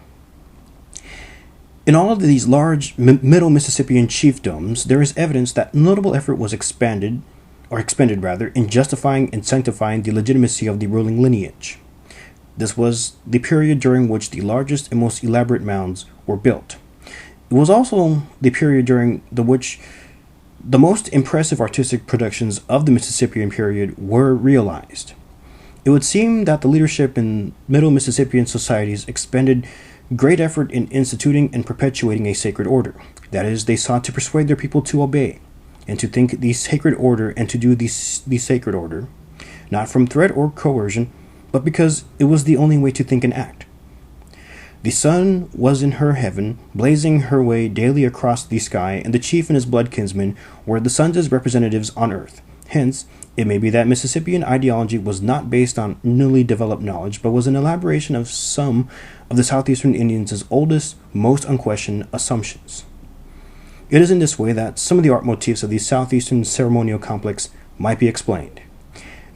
A: In all of these large Middle Mississippian chiefdoms, there is evidence that notable effort was expended in justifying and sanctifying the legitimacy of the ruling lineage. This was the period during which the largest and most elaborate mounds were built. It was also the period during which the most impressive artistic productions of the Mississippian period were realized. It would seem that the leadership in Middle Mississippian societies expended great effort in instituting and perpetuating a sacred order. That is, they sought to persuade their people to obey, and to think the sacred order and to do the sacred order, not from threat or coercion, but because it was the only way to think and act. The sun was in her heaven, blazing her way daily across the sky, and the chief and his blood kinsmen were the sun's representatives on earth. Hence, it may be that Mississippian ideology was not based on newly developed knowledge, but was an elaboration of some of the southeastern Indians' oldest, most unquestioned assumptions. It is in this way that some of the art motifs of the southeastern ceremonial complex might be explained.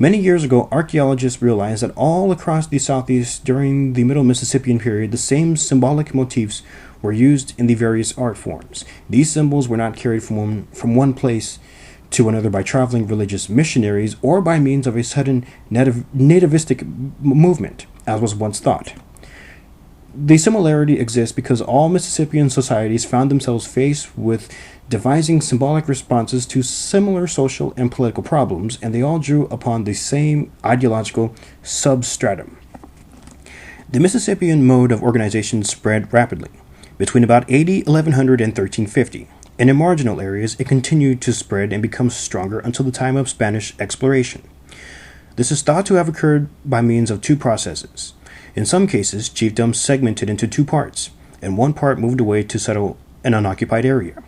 A: Many years ago, archaeologists realized that all across the southeast during the Middle Mississippian period, the same symbolic motifs were used in the various art forms. These symbols were not carried from one place to another by traveling religious missionaries or by means of a sudden nativistic movement, as was once thought. The similarity exists because all Mississippian societies found themselves faced with devising symbolic responses to similar social and political problems, and they all drew upon the same ideological substratum. The Mississippian mode of organization spread rapidly between about 1100 and 1350, and in marginal areas it continued to spread and become stronger until the time of Spanish exploration. This is thought to have occurred by means of two processes. In some cases, chiefdoms segmented into two parts, and one part moved away to settle an unoccupied area.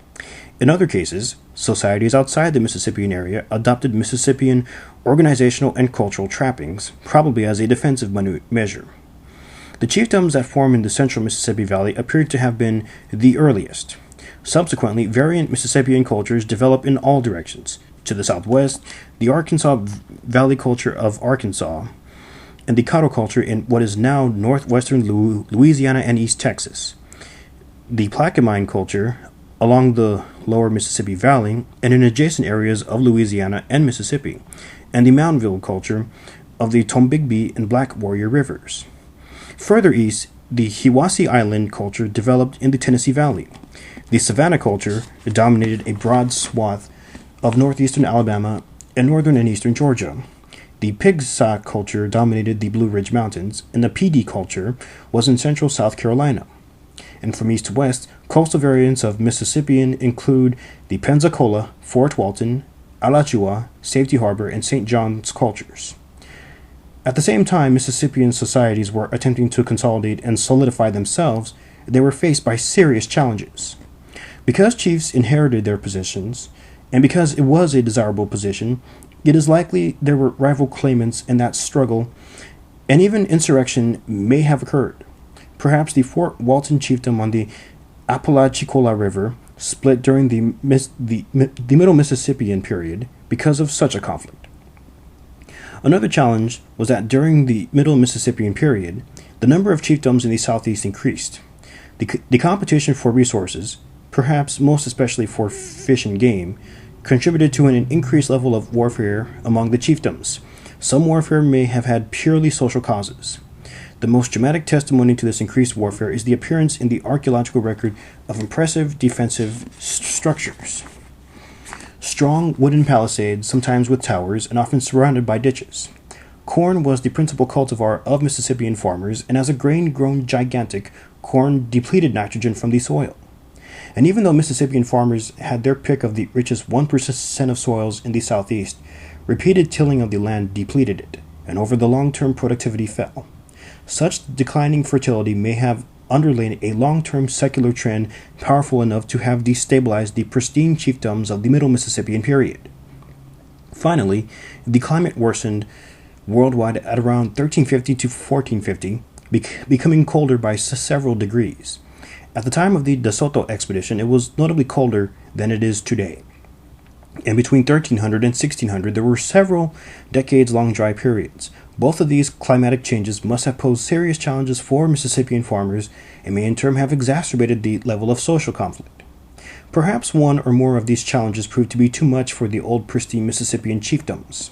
A: In other cases, societies outside the Mississippian area adopted Mississippian organizational and cultural trappings, probably as a defensive measure. The chiefdoms that form in the central Mississippi Valley appeared to have been the earliest. Subsequently, variant Mississippian cultures developed in all directions. To the southwest, the Arkansas Valley culture of Arkansas, and the cattle culture in what is now northwestern Louisiana and East Texas. The Plaquemine culture along the lower Mississippi Valley and in adjacent areas of Louisiana and Mississippi, and the Moundville culture of the Tombigbee and Black Warrior rivers. Further east, the Hiwassee Island culture developed in the Tennessee Valley. The Savannah culture dominated a broad swath of northeastern Alabama and northern and eastern Georgia. The Pigsah culture dominated the Blue Ridge Mountains, and the Pee culture was in central South Carolina. And from east to west, coastal variants of Mississippian include the Pensacola, Fort Walton, Alachua, Safety Harbor, and St. John's cultures. At the same time Mississippian societies were attempting to consolidate and solidify themselves, they were faced by serious challenges. Because chiefs inherited their positions, and because it was a desirable position, it is likely there were rival claimants in that struggle, and even insurrection may have occurred. Perhaps the Fort Walton chiefdom on the Apalachicola River split during the Middle Mississippian period because of such a conflict. Another challenge was that during the Middle Mississippian period, the number of chiefdoms in the southeast increased. The competition for resources, perhaps most especially for fish and game, contributed to an increased level of warfare among the chiefdoms. Some warfare may have had purely social causes. The most dramatic testimony to this increased warfare is the appearance in the archaeological record of impressive defensive structures. Strong wooden palisades, sometimes with towers, and often surrounded by ditches. Corn was the principal cultivar of Mississippian farmers, and as a grain grown gigantic, corn depleted nitrogen from the soil. And even though Mississippian farmers had their pick of the richest 1% of soils in the southeast, repeated tilling of the land depleted it, and over the long term productivity fell. Such declining fertility may have underlain a long-term secular trend powerful enough to have destabilized the pristine chiefdoms of the Middle Mississippian period. Finally, the climate worsened worldwide at around 1350 to 1450, becoming colder by several degrees. At the time of the De Soto expedition, it was notably colder than it is today. And between 1300 and 1600, there were several decades-long dry periods. Both of these climatic changes must have posed serious challenges for Mississippian farmers and may in turn have exacerbated the level of social conflict. Perhaps one or more of these challenges proved to be too much for the old pristine Mississippian chiefdoms.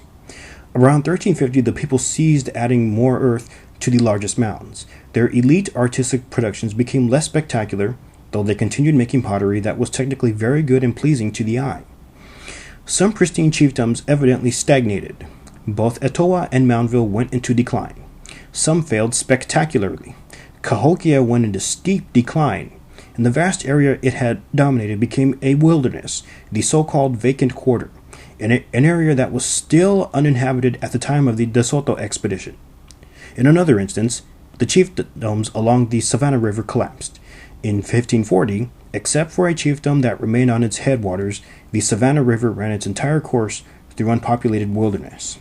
A: Around 1350, the people ceased adding more earth to the largest mounds. Their elite artistic productions became less spectacular, though they continued making pottery that was technically very good and pleasing to the eye. Some pristine chiefdoms evidently stagnated. Both Etowah and Moundville went into decline. Some failed spectacularly. Cahokia went into steep decline, and the vast area it had dominated became a wilderness, the so-called vacant quarter, an area that was still uninhabited at the time of the De Soto expedition. In another instance, the chiefdoms along the Savannah River collapsed. In 1540, except for a chiefdom that remained on its headwaters, the Savannah River ran its entire course through unpopulated wilderness.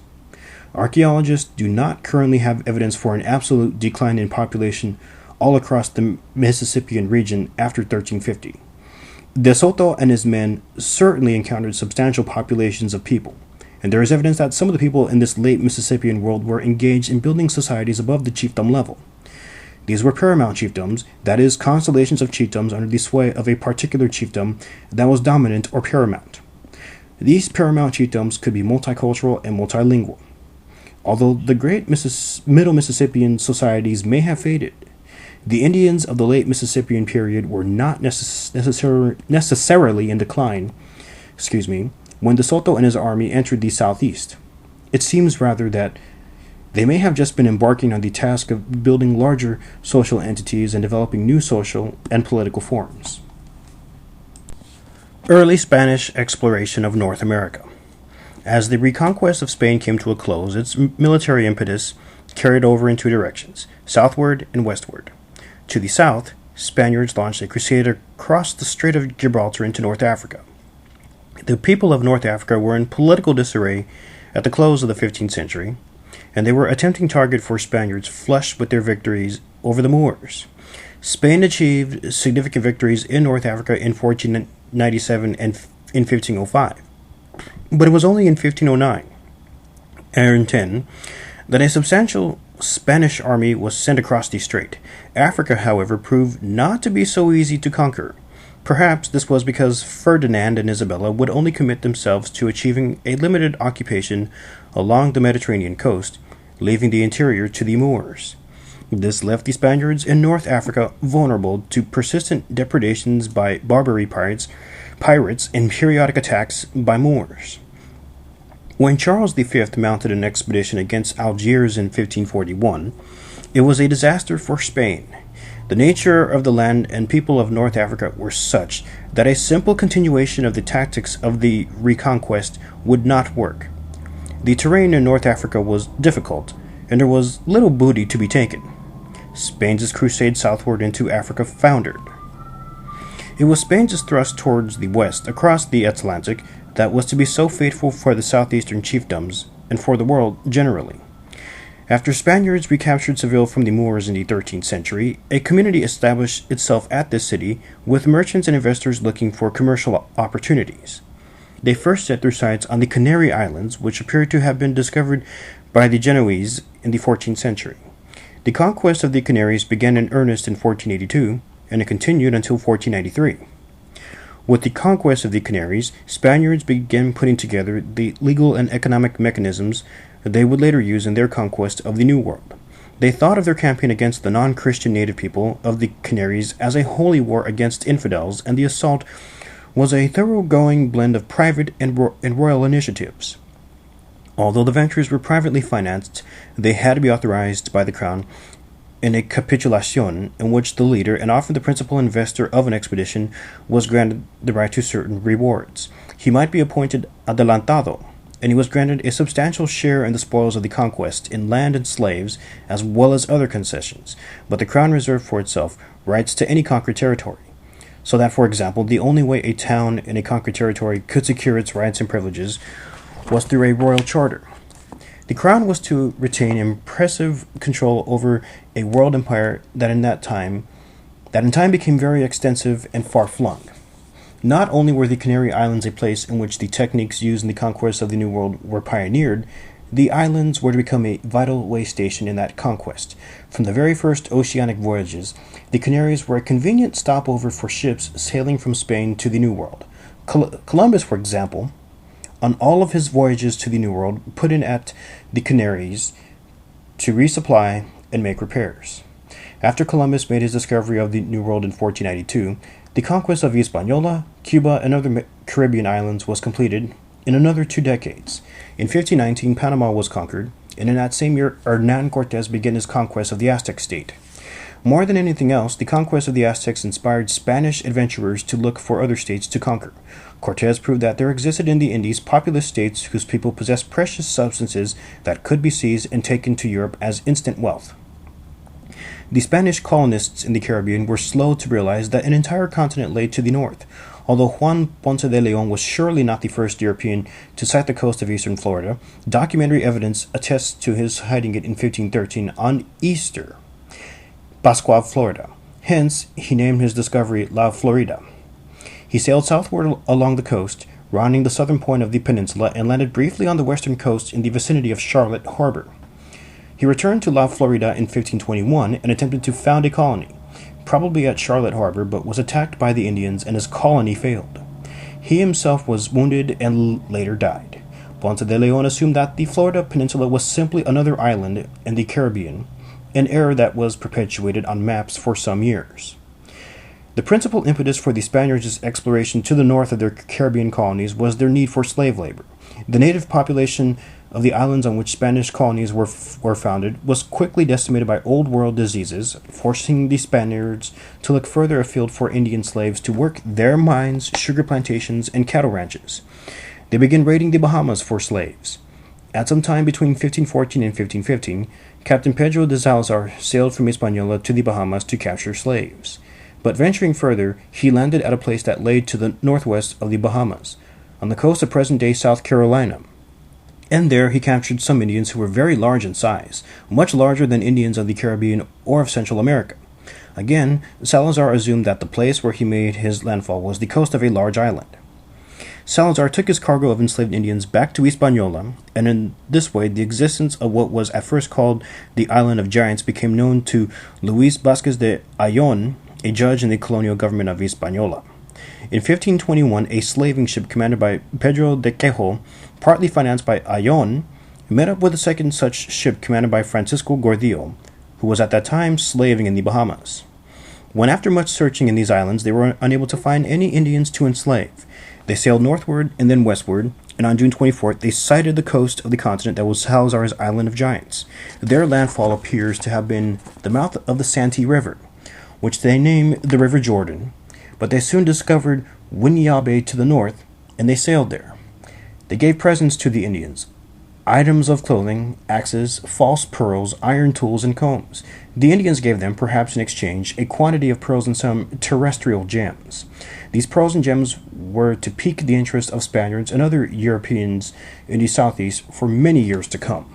A: Archaeologists do not currently have evidence for an absolute decline in population all across the Mississippian region after 1350. De Soto and his men certainly encountered substantial populations of people, and there is evidence that some of the people in this late Mississippian world were engaged in building societies above the chiefdom level. These were paramount chiefdoms, that is, constellations of chiefdoms under the sway of a particular chiefdom that was dominant or paramount. These paramount chiefdoms could be multicultural and multilingual. Although the great Middle Mississippian societies may have faded, the Indians of the late Mississippian period were not necessarily in decline, when De Soto and his army entered the southeast. It seems rather that they may have just been embarking on the task of building larger social entities and developing new social and political forms. Early Spanish exploration of North America. As the reconquest of Spain came to a close, its military impetus carried over in two directions, southward and westward. To the south, Spaniards launched a crusade across the Strait of Gibraltar into North Africa. The people of North Africa were in political disarray at the close of the 15th century, and they were a tempting target for Spaniards flushed with their victories over the Moors. Spain achieved significant victories in North Africa in 1497 and in 1505. But it was only in 1509 and 10 that a substantial Spanish army was sent across the strait. Africa, however, proved not to be so easy to conquer. Perhaps this was because Ferdinand and Isabella would only commit themselves to achieving a limited occupation along the Mediterranean coast, leaving the interior to the Moors. This left the Spaniards in North Africa vulnerable to persistent depredations by Barbary pirates, and periodic attacks by Moors. When Charles V mounted an expedition against Algiers in 1541, it was a disaster for Spain. The nature of the land and people of North Africa were such that a simple continuation of the tactics of the reconquest would not work. The terrain in North Africa was difficult, and there was little booty to be taken. Spain's crusade southward into Africa foundered. It was Spain's thrust towards the west, across the Atlantic, that was to be so fateful for the southeastern chiefdoms, and for the world generally. After Spaniards recaptured Seville from the Moors in the 13th century, a community established itself at this city, with merchants and investors looking for commercial opportunities. They first set their sights on the Canary Islands, which appeared to have been discovered by the Genoese in the 14th century. The conquest of the Canaries began in earnest in 1482, and it continued until 1493. With the conquest of the Canaries, Spaniards began putting together the legal and economic mechanisms they would later use in their conquest of the New World. They thought of their campaign against the non-Christian native people of the Canaries as a holy war against infidels, and the assault was a thoroughgoing blend of private and royal initiatives. Although the ventures were privately financed, they had to be authorized by the crown in a capitulation in which the leader, and often the principal investor of an expedition, was granted the right to certain rewards. He might be appointed adelantado, and he was granted a substantial share in the spoils of the conquest, in land and slaves, as well as other concessions, but the crown reserved for itself rights to any conquered territory. So that, for example, the only way a town in a conquered territory could secure its rights and privileges was through a royal charter. The crown was to retain impressive control over a world empire that in time became very extensive and far-flung. Not only were the Canary Islands a place in which the techniques used in the conquest of the New World were pioneered, the islands were to become a vital way station in that conquest. From the very first oceanic voyages, the Canaries were a convenient stopover for ships sailing from Spain to the New World. Columbus, for example, on all of his voyages to the New World, put in at the Canaries to resupply and make repairs. After Columbus made his discovery of the New World in 1492, the conquest of Hispaniola, Cuba, and other Caribbean islands was completed in another 2 decades. In 1519, Panama was conquered, and in that same year, Hernán Cortés began his conquest of the Aztec state. More than anything else, the conquest of the Aztecs inspired Spanish adventurers to look for other states to conquer. Cortés proved that there existed in the Indies populous states whose people possessed precious substances that could be seized and taken to Europe as instant wealth. The Spanish colonists in the Caribbean were slow to realize that an entire continent lay to the north. Although Juan Ponce de Leon was surely not the first European to sight the coast of eastern Florida, documentary evidence attests to his hiding it in 1513 on Easter, Pascua, Florida. Hence, he named his discovery La Florida. He sailed southward along the coast, rounding the southern point of the peninsula, and landed briefly on the western coast in the vicinity of Charlotte Harbor. He returned to La Florida in 1521 and attempted to found a colony, probably at Charlotte Harbor, but was attacked by the Indians and his colony failed. He himself was wounded and later died. Ponce de Leon assumed that the Florida Peninsula was simply another island in the Caribbean, an error that was perpetuated on maps for some years. The principal impetus for the Spaniards' exploration to the north of their Caribbean colonies was their need for slave labor. The native population of the islands on which Spanish colonies were founded was quickly decimated by Old World diseases, forcing the Spaniards to look further afield for Indian slaves to work their mines, sugar plantations, and cattle ranches. They began raiding the Bahamas for slaves. At some time between 1514 and 1515, Captain Pedro de Salazar sailed from Hispaniola to the Bahamas to capture slaves. But venturing further, he landed at a place that lay to the northwest of the Bahamas, on the coast of present-day South Carolina. And there he captured some Indians who were very large in size, much larger than Indians of the Caribbean or of Central America. Again, Salazar assumed that the place where he made his landfall was the coast of a large island. Salazar took his cargo of enslaved Indians back to Hispaniola, and in this way the existence of what was at first called the Island of Giants became known to Luis Vázquez de Ayllón, a judge in the colonial government of Hispaniola. In 1521, a slaving ship commanded by Pedro de Quejo, partly financed by Ayllón, met up with a second such ship commanded by Francisco Gordillo, who was at that time slaving in the Bahamas. When after much searching in these islands they were unable to find any Indians to enslave, they sailed northward and then westward, and on June 24th they sighted the coast of the continent that was Salazar's Island of Giants. Their landfall appears to have been the mouth of the Santee River, which they named the River Jordan, but they soon discovered Winyah Bay to the north, and they sailed there. They gave presents to the Indians, items of clothing, axes, false pearls, iron tools, and combs. The Indians gave them, perhaps in exchange, a quantity of pearls and some terrestrial gems. These pearls and gems were to pique the interest of Spaniards and other Europeans in the southeast for many years to come.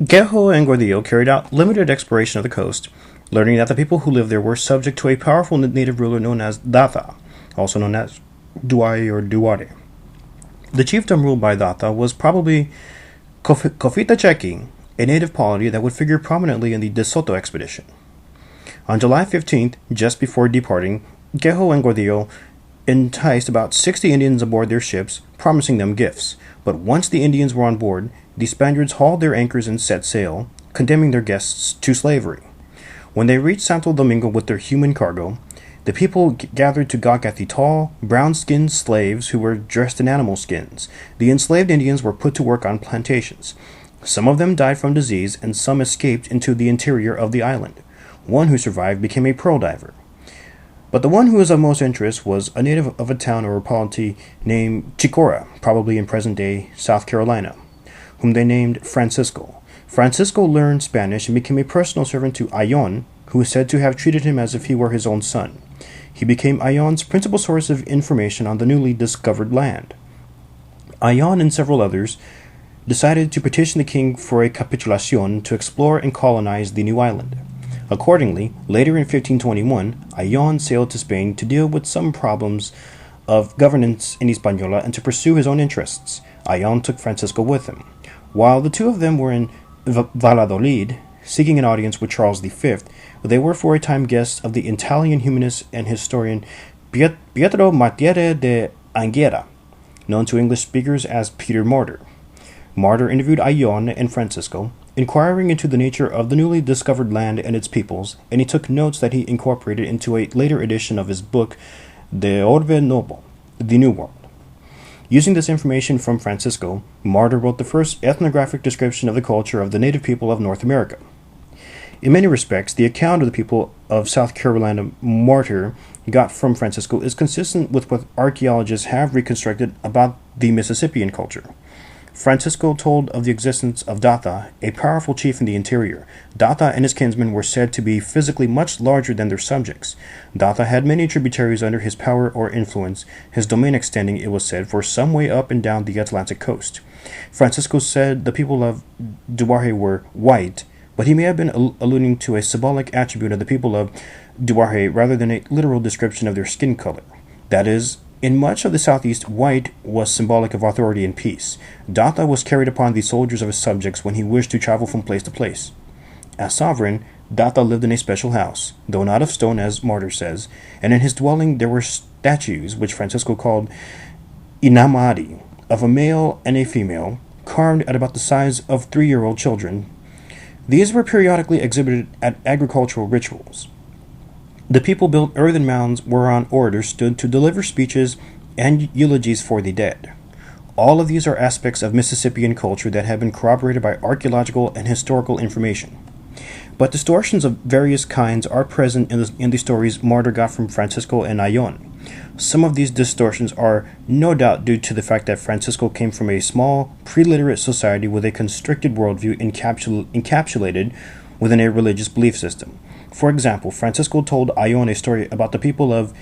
A: Quejo and Gordillo carried out limited exploration of the coast, learning that the people who lived there were subject to a powerful native ruler known as Daza, also known as Duay or Duare. The chiefdom ruled by Daza was probably Cofita Chequi, a native polity that would figure prominently in the De Soto expedition. On July 15th, just before departing, Quejo and Gordillo enticed about 60 Indians aboard their ships, promising them gifts. But once the Indians were on board, the Spaniards hauled their anchors and set sail, condemning their guests to slavery. When they reached Santo Domingo with their human cargo, the people gathered to gawk at the tall, brown-skinned slaves who were dressed in animal skins. The enslaved Indians were put to work on plantations. Some of them died from disease, and some escaped into the interior of the island. One who survived became a pearl diver. But the one who was of most interest was a native of a town or polity named Chicora, probably in present-day South Carolina, whom they named Francisco. Francisco learned Spanish and became a personal servant to Ayllón, who is said to have treated him as if he were his own son. He became Ayllón's principal source of information on the newly discovered land. Ayllón and several others decided to petition the king for a capitulación to explore and colonize the new island. Accordingly, later in 1521, Ayllón sailed to Spain to deal with some problems of governance in Hispaniola and to pursue his own interests. Ayllón took Francisco with him. While the two of them were in Valladolid, seeking an audience with Charles V, they were for a time guests of the Italian humanist and historian Pietro Martyr de Anguera, known to English speakers as Peter Martyr. Martyr interviewed Ayllón and Francisco, inquiring into the nature of the newly discovered land and its peoples, and he took notes that he incorporated into a later edition of his book, De Orbe Noble, The New World. Using this information from Francisco, Martyr wrote the first ethnographic description of the culture of the native people of North America. In many respects, the account of the people of South Carolina Martyr got from Francisco is consistent with what archaeologists have reconstructed about the Mississippian culture. Francisco told of the existence of Datha, a powerful chief in the interior. Datha and his kinsmen were said to be physically much larger than their subjects. Datha had many tributaries under his power or influence, his domain extending, it was said, for some way up and down the Atlantic coast. Francisco said the people of Duarte were white, but he may have been alluding to a symbolic attribute of the people of Duarte rather than a literal description of their skin color. That is, in much of the southeast, white was symbolic of authority and peace. Datha was carried upon the soldiers of his subjects when he wished to travel from place to place. As sovereign, Datha lived in a special house, though not of stone as Martyr says, and in his dwelling there were statues, which Francisco called inamadi, of a male and a female, carved at about the size of 3-year-old children. These were periodically exhibited at agricultural rituals. The people built earthen mounds whereon orators stood to deliver speeches and eulogies for the dead. All of these are aspects of Mississippian culture that have been corroborated by archaeological and historical information. But distortions of various kinds are present in the stories Martyr got from Francisco and Ayon. Some of these distortions are no doubt due to the fact that Francisco came from a small, pre-literate society with a constricted worldview encapsulated within a religious belief system. For example, Francisco told Ayon a story about the people of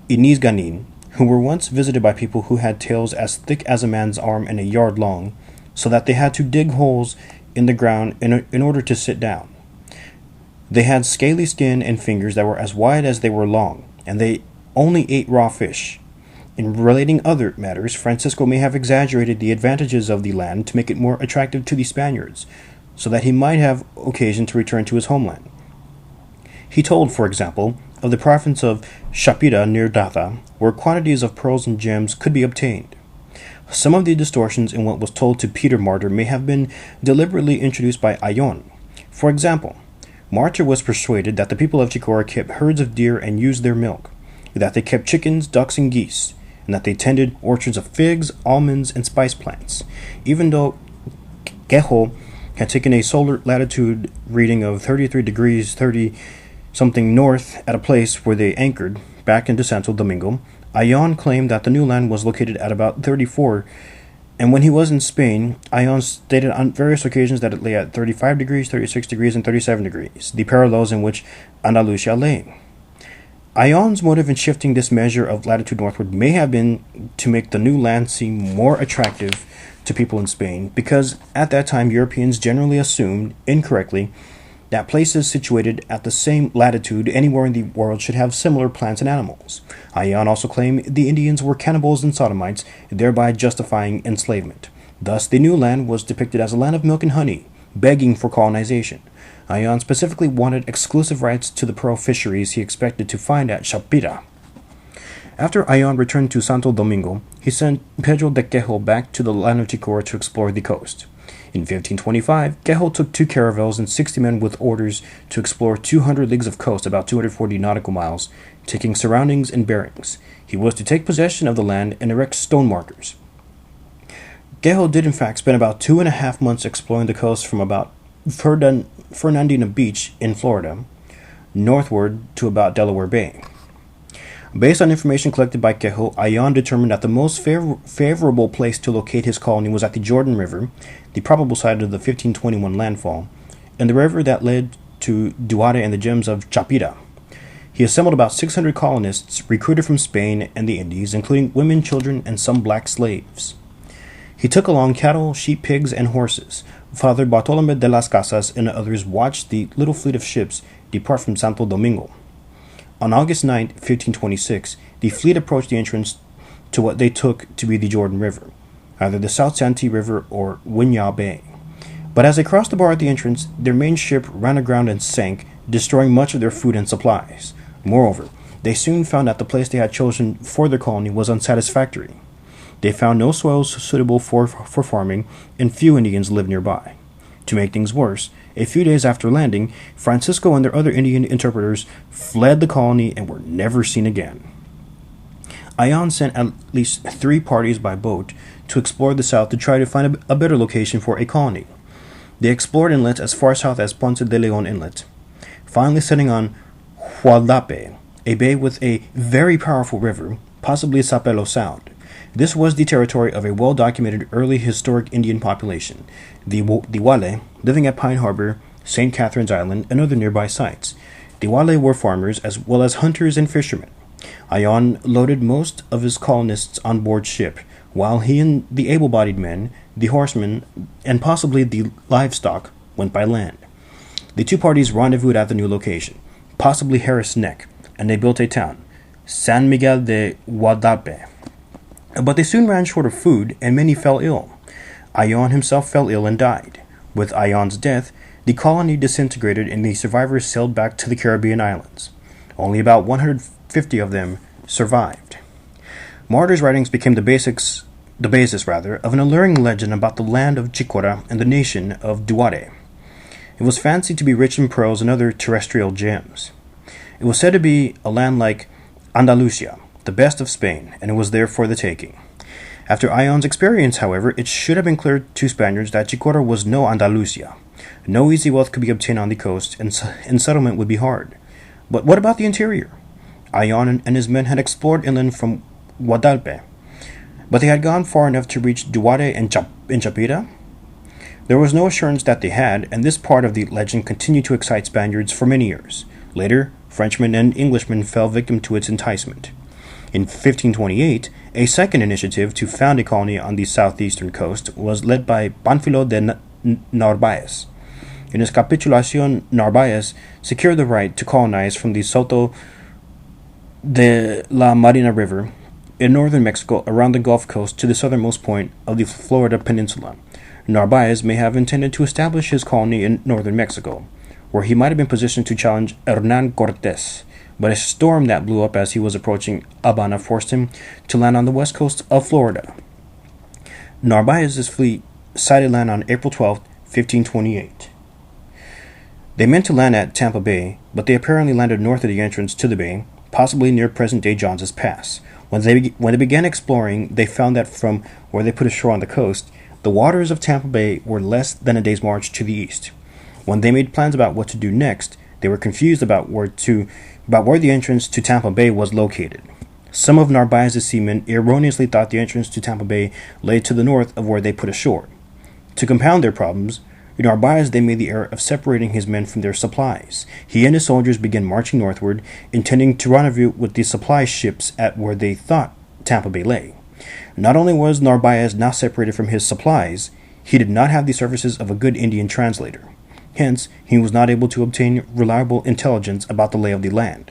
A: Inisganin, who were once visited by people who had tails as thick as a man's arm and a yard long, so that they had to dig holes in the ground in order to sit down. They had scaly skin and fingers that were as wide as they were long, and they only ate raw fish. In relating other matters, Francisco may have exaggerated the advantages of the land to make it more attractive to the Spaniards, so that he might have occasion to return to his homeland. He told, for example, of the province of Chapira near Datha, where quantities of pearls and gems could be obtained. Some of the distortions in what was told to Peter Martyr may have been deliberately introduced by Ayon. For example, Martyr was persuaded that the people of Chicora kept herds of deer and used their milk, that they kept chickens, ducks, and geese, and that they tended orchards of figs, almonds, and spice plants. Even though Quejo had taken a solar latitude reading of 33 degrees 30-something north at a place where they anchored back into Santo Domingo, Ayon claimed that the new land was located at about 34, and when he was in Spain, Ayon stated on various occasions that it lay at 35 degrees, 36 degrees, and 37 degrees, the parallels in which Andalusia lay. Ayon's motive in shifting this measure of latitude northward may have been to make the new land seem more attractive to people in Spain, because at that time Europeans generally assumed, incorrectly, that places situated at the same latitude anywhere in the world should have similar plants and animals. Ayon also claimed the Indians were cannibals and sodomites, thereby justifying enslavement. Thus, the new land was depicted as a land of milk and honey, begging for colonization. Ayon specifically wanted exclusive rights to the pearl fisheries he expected to find at Chapira. After Ayon returned to Santo Domingo, he sent Pedro de Quejo back to the land of Chicora to explore the coast. In 1525, Quejo took 2 caravels and 60 men with orders to explore 200 leagues of coast, about 240 nautical miles, taking surroundings and bearings. He was to take possession of the land and erect stone markers. Quejo did in fact spend about 2.5 months exploring the coast from about Fernandina Beach in Florida, northward to about Delaware Bay. Based on information collected by Quejo, Ayon determined that the most favorable place to locate his colony was at the Jordan River, the probable site of the 1521 landfall, and the river that led to Duarte and the gems of Chapira. He assembled about 600 colonists recruited from Spain and the Indies, including women, children, and some black slaves. He took along cattle, sheep, pigs, and horses. Father Bartolome de las Casas and others watched the little fleet of ships depart from Santo Domingo. On August 9, 1526, the fleet approached the entrance to what they took to be the Jordan River, either the South Santee River or Winyah Bay. But as they crossed the bar at the entrance, their main ship ran aground and sank, destroying much of their food and supplies. Moreover, they soon found that the place they had chosen for their colony was unsatisfactory. They found no soils suitable for farming, and few Indians lived nearby. To make things worse, a few days after landing, Francisco and their other Indian interpreters fled the colony and were never seen again. Ion sent at least 3 parties by boat to explore the south to try to find a better location for a colony. They explored inlets as far south as Ponce de Leon Inlet, finally setting on Hualdape, a bay with a very powerful river, possibly Sapelo Sound. This was the territory of a well-documented early historic Indian population, the Wale, living at Pine Harbor, St. Catherine's Island, and other nearby sites. The Wale were farmers as well as hunters and fishermen. Ion loaded most of his colonists on board ship, while he and the able-bodied men, the horsemen, and possibly the livestock went by land. The 2 parties rendezvoused at the new location, possibly Harris Neck, and they built a town, San Miguel de Guadalupe. But they soon ran short of food, and many fell ill. Ion himself fell ill and died. With Ion's death, the colony disintegrated and the survivors sailed back to the Caribbean islands. Only about 150 of them survived. Martyr's writings became the basis of an alluring legend about the land of Chicora and the nation of Duarte. It was fancied to be rich in pearls and other terrestrial gems. It was said to be a land like Andalusia, the best of Spain, and it was there for the taking. After Ion's experience, however, it should have been clear to Spaniards that Chicora was no Andalusia. No easy wealth could be obtained on the coast, and settlement would be hard. But what about the interior? Ion and his men had explored inland from Guadalupe, but they had gone far enough to reach Duarte and Chapira? There was no assurance that they had, and this part of the legend continued to excite Spaniards for many years. Later, Frenchmen and Englishmen fell victim to its enticement. In 1528, a second initiative to found a colony on the southeastern coast was led by Pánfilo de Narváez. In his capitulación, Narváez secured the right to colonize from the Soto de la Marina River in northern Mexico around the Gulf Coast to the southernmost point of the Florida Peninsula. Narváez may have intended to establish his colony in northern Mexico, where he might have been positioned to challenge Hernán Cortés, but a storm that blew up as he was approaching Habana forced him to land on the west coast of Florida. Narváez's fleet sighted land on April 12, 1528. They meant to land at Tampa Bay, but they apparently landed north of the entrance to the bay, possibly near present-day Johns's Pass. When they began exploring, they found that from where they put ashore on the coast, the waters of Tampa Bay were less than a day's march to the east. When they made plans about what to do next, they were confused about where the entrance to Tampa Bay was located. Some of Narváez's seamen erroneously thought the entrance to Tampa Bay lay to the north of where they put ashore. To compound their problems, Narváez they made the error of separating his men from their supplies. He and his soldiers began marching northward, intending to rendezvous with the supply ships at where they thought Tampa Bay lay. Not only was Narváez now separated from his supplies, he did not have the services of a good Indian translator. Hence, he was not able to obtain reliable intelligence about the lay of the land.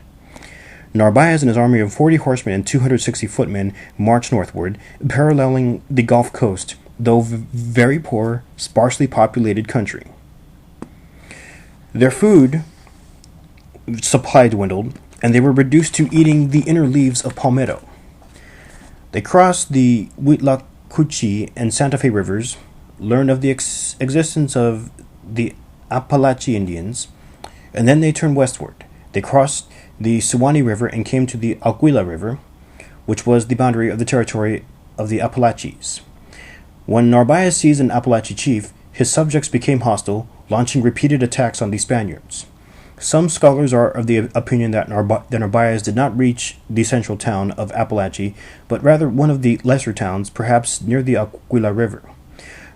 A: Narváez and his army of 40 horsemen and 260 footmen marched northward, paralleling the Gulf Coast, though very poor, sparsely populated country. Their food supply dwindled, and they were reduced to eating the inner leaves of palmetto. They crossed the Huitlacoche and Santa Fe rivers, learned of the existence of the Apalachee Indians, and then they turned westward. They crossed the Suwannee River and came to the Aquila River, which was the boundary of the territory of the Apalachees. When Narváez seized an Apalachee chief, his subjects became hostile, launching repeated attacks on the Spaniards. Some scholars are of the opinion that Narváez did not reach the central town of Apalachee, but rather one of the lesser towns, perhaps near the Aquila River.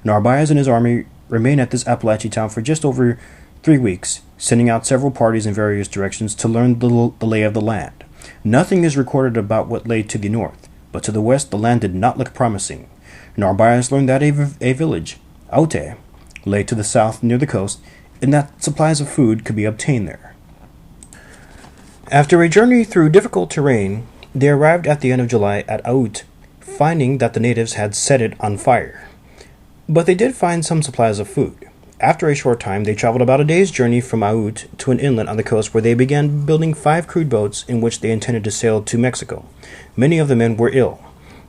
A: Narváez and his army remained at this Apalachee town for just over 3 weeks, sending out several parties in various directions to learn the lay of the land. Nothing is recorded about what lay to the north, but to the west the land did not look promising. Narváez learned that a village, Aute, lay to the south near the coast, and that supplies of food could be obtained there. After a journey through difficult terrain, they arrived at the end of July at Aute, finding that the natives had set it on fire. But they did find some supplies of food. After a short time, they traveled about a day's journey from Aute to an inlet on the coast where they began building 5 crude boats in which they intended to sail to Mexico. Many of the men were ill.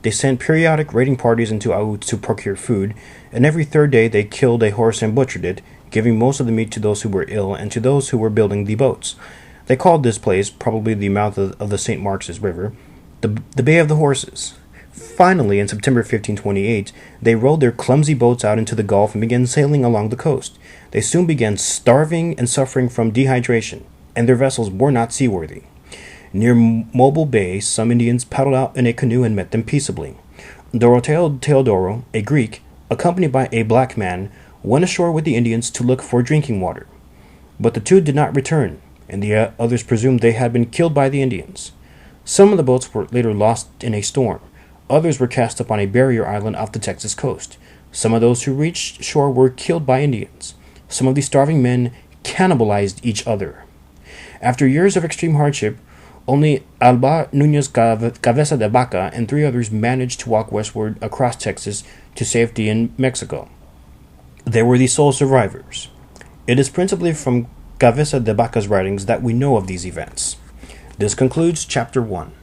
A: They sent periodic raiding parties into Aute to procure food, and every 3rd day they killed a horse and butchered it, giving most of the meat to those who were ill and to those who were building the boats. They called this place, probably the mouth of the St. Mark's River, the Bay of the Horses. Finally, in September 1528, they rowed their clumsy boats out into the Gulf and began sailing along the coast. They soon began starving and suffering from dehydration, and their vessels were not seaworthy. Near Mobile Bay, some Indians paddled out in a canoe and met them peaceably. Doroteo Teodoro, a Greek, accompanied by a black man, went ashore with the Indians to look for drinking water. But the two did not return, and the others presumed they had been killed by the Indians. Some of the boats were later lost in a storm. Others were cast up on a barrier island off the Texas coast. Some of those who reached shore were killed by Indians. Some of the starving men cannibalized each other. After years of extreme hardship, only Alba Núñez Cabeza de Vaca and 3 others managed to walk westward across Texas to safety in Mexico. They were the sole survivors. It is principally from Cabeza de Vaca's writings that we know of these events. This concludes Chapter 1.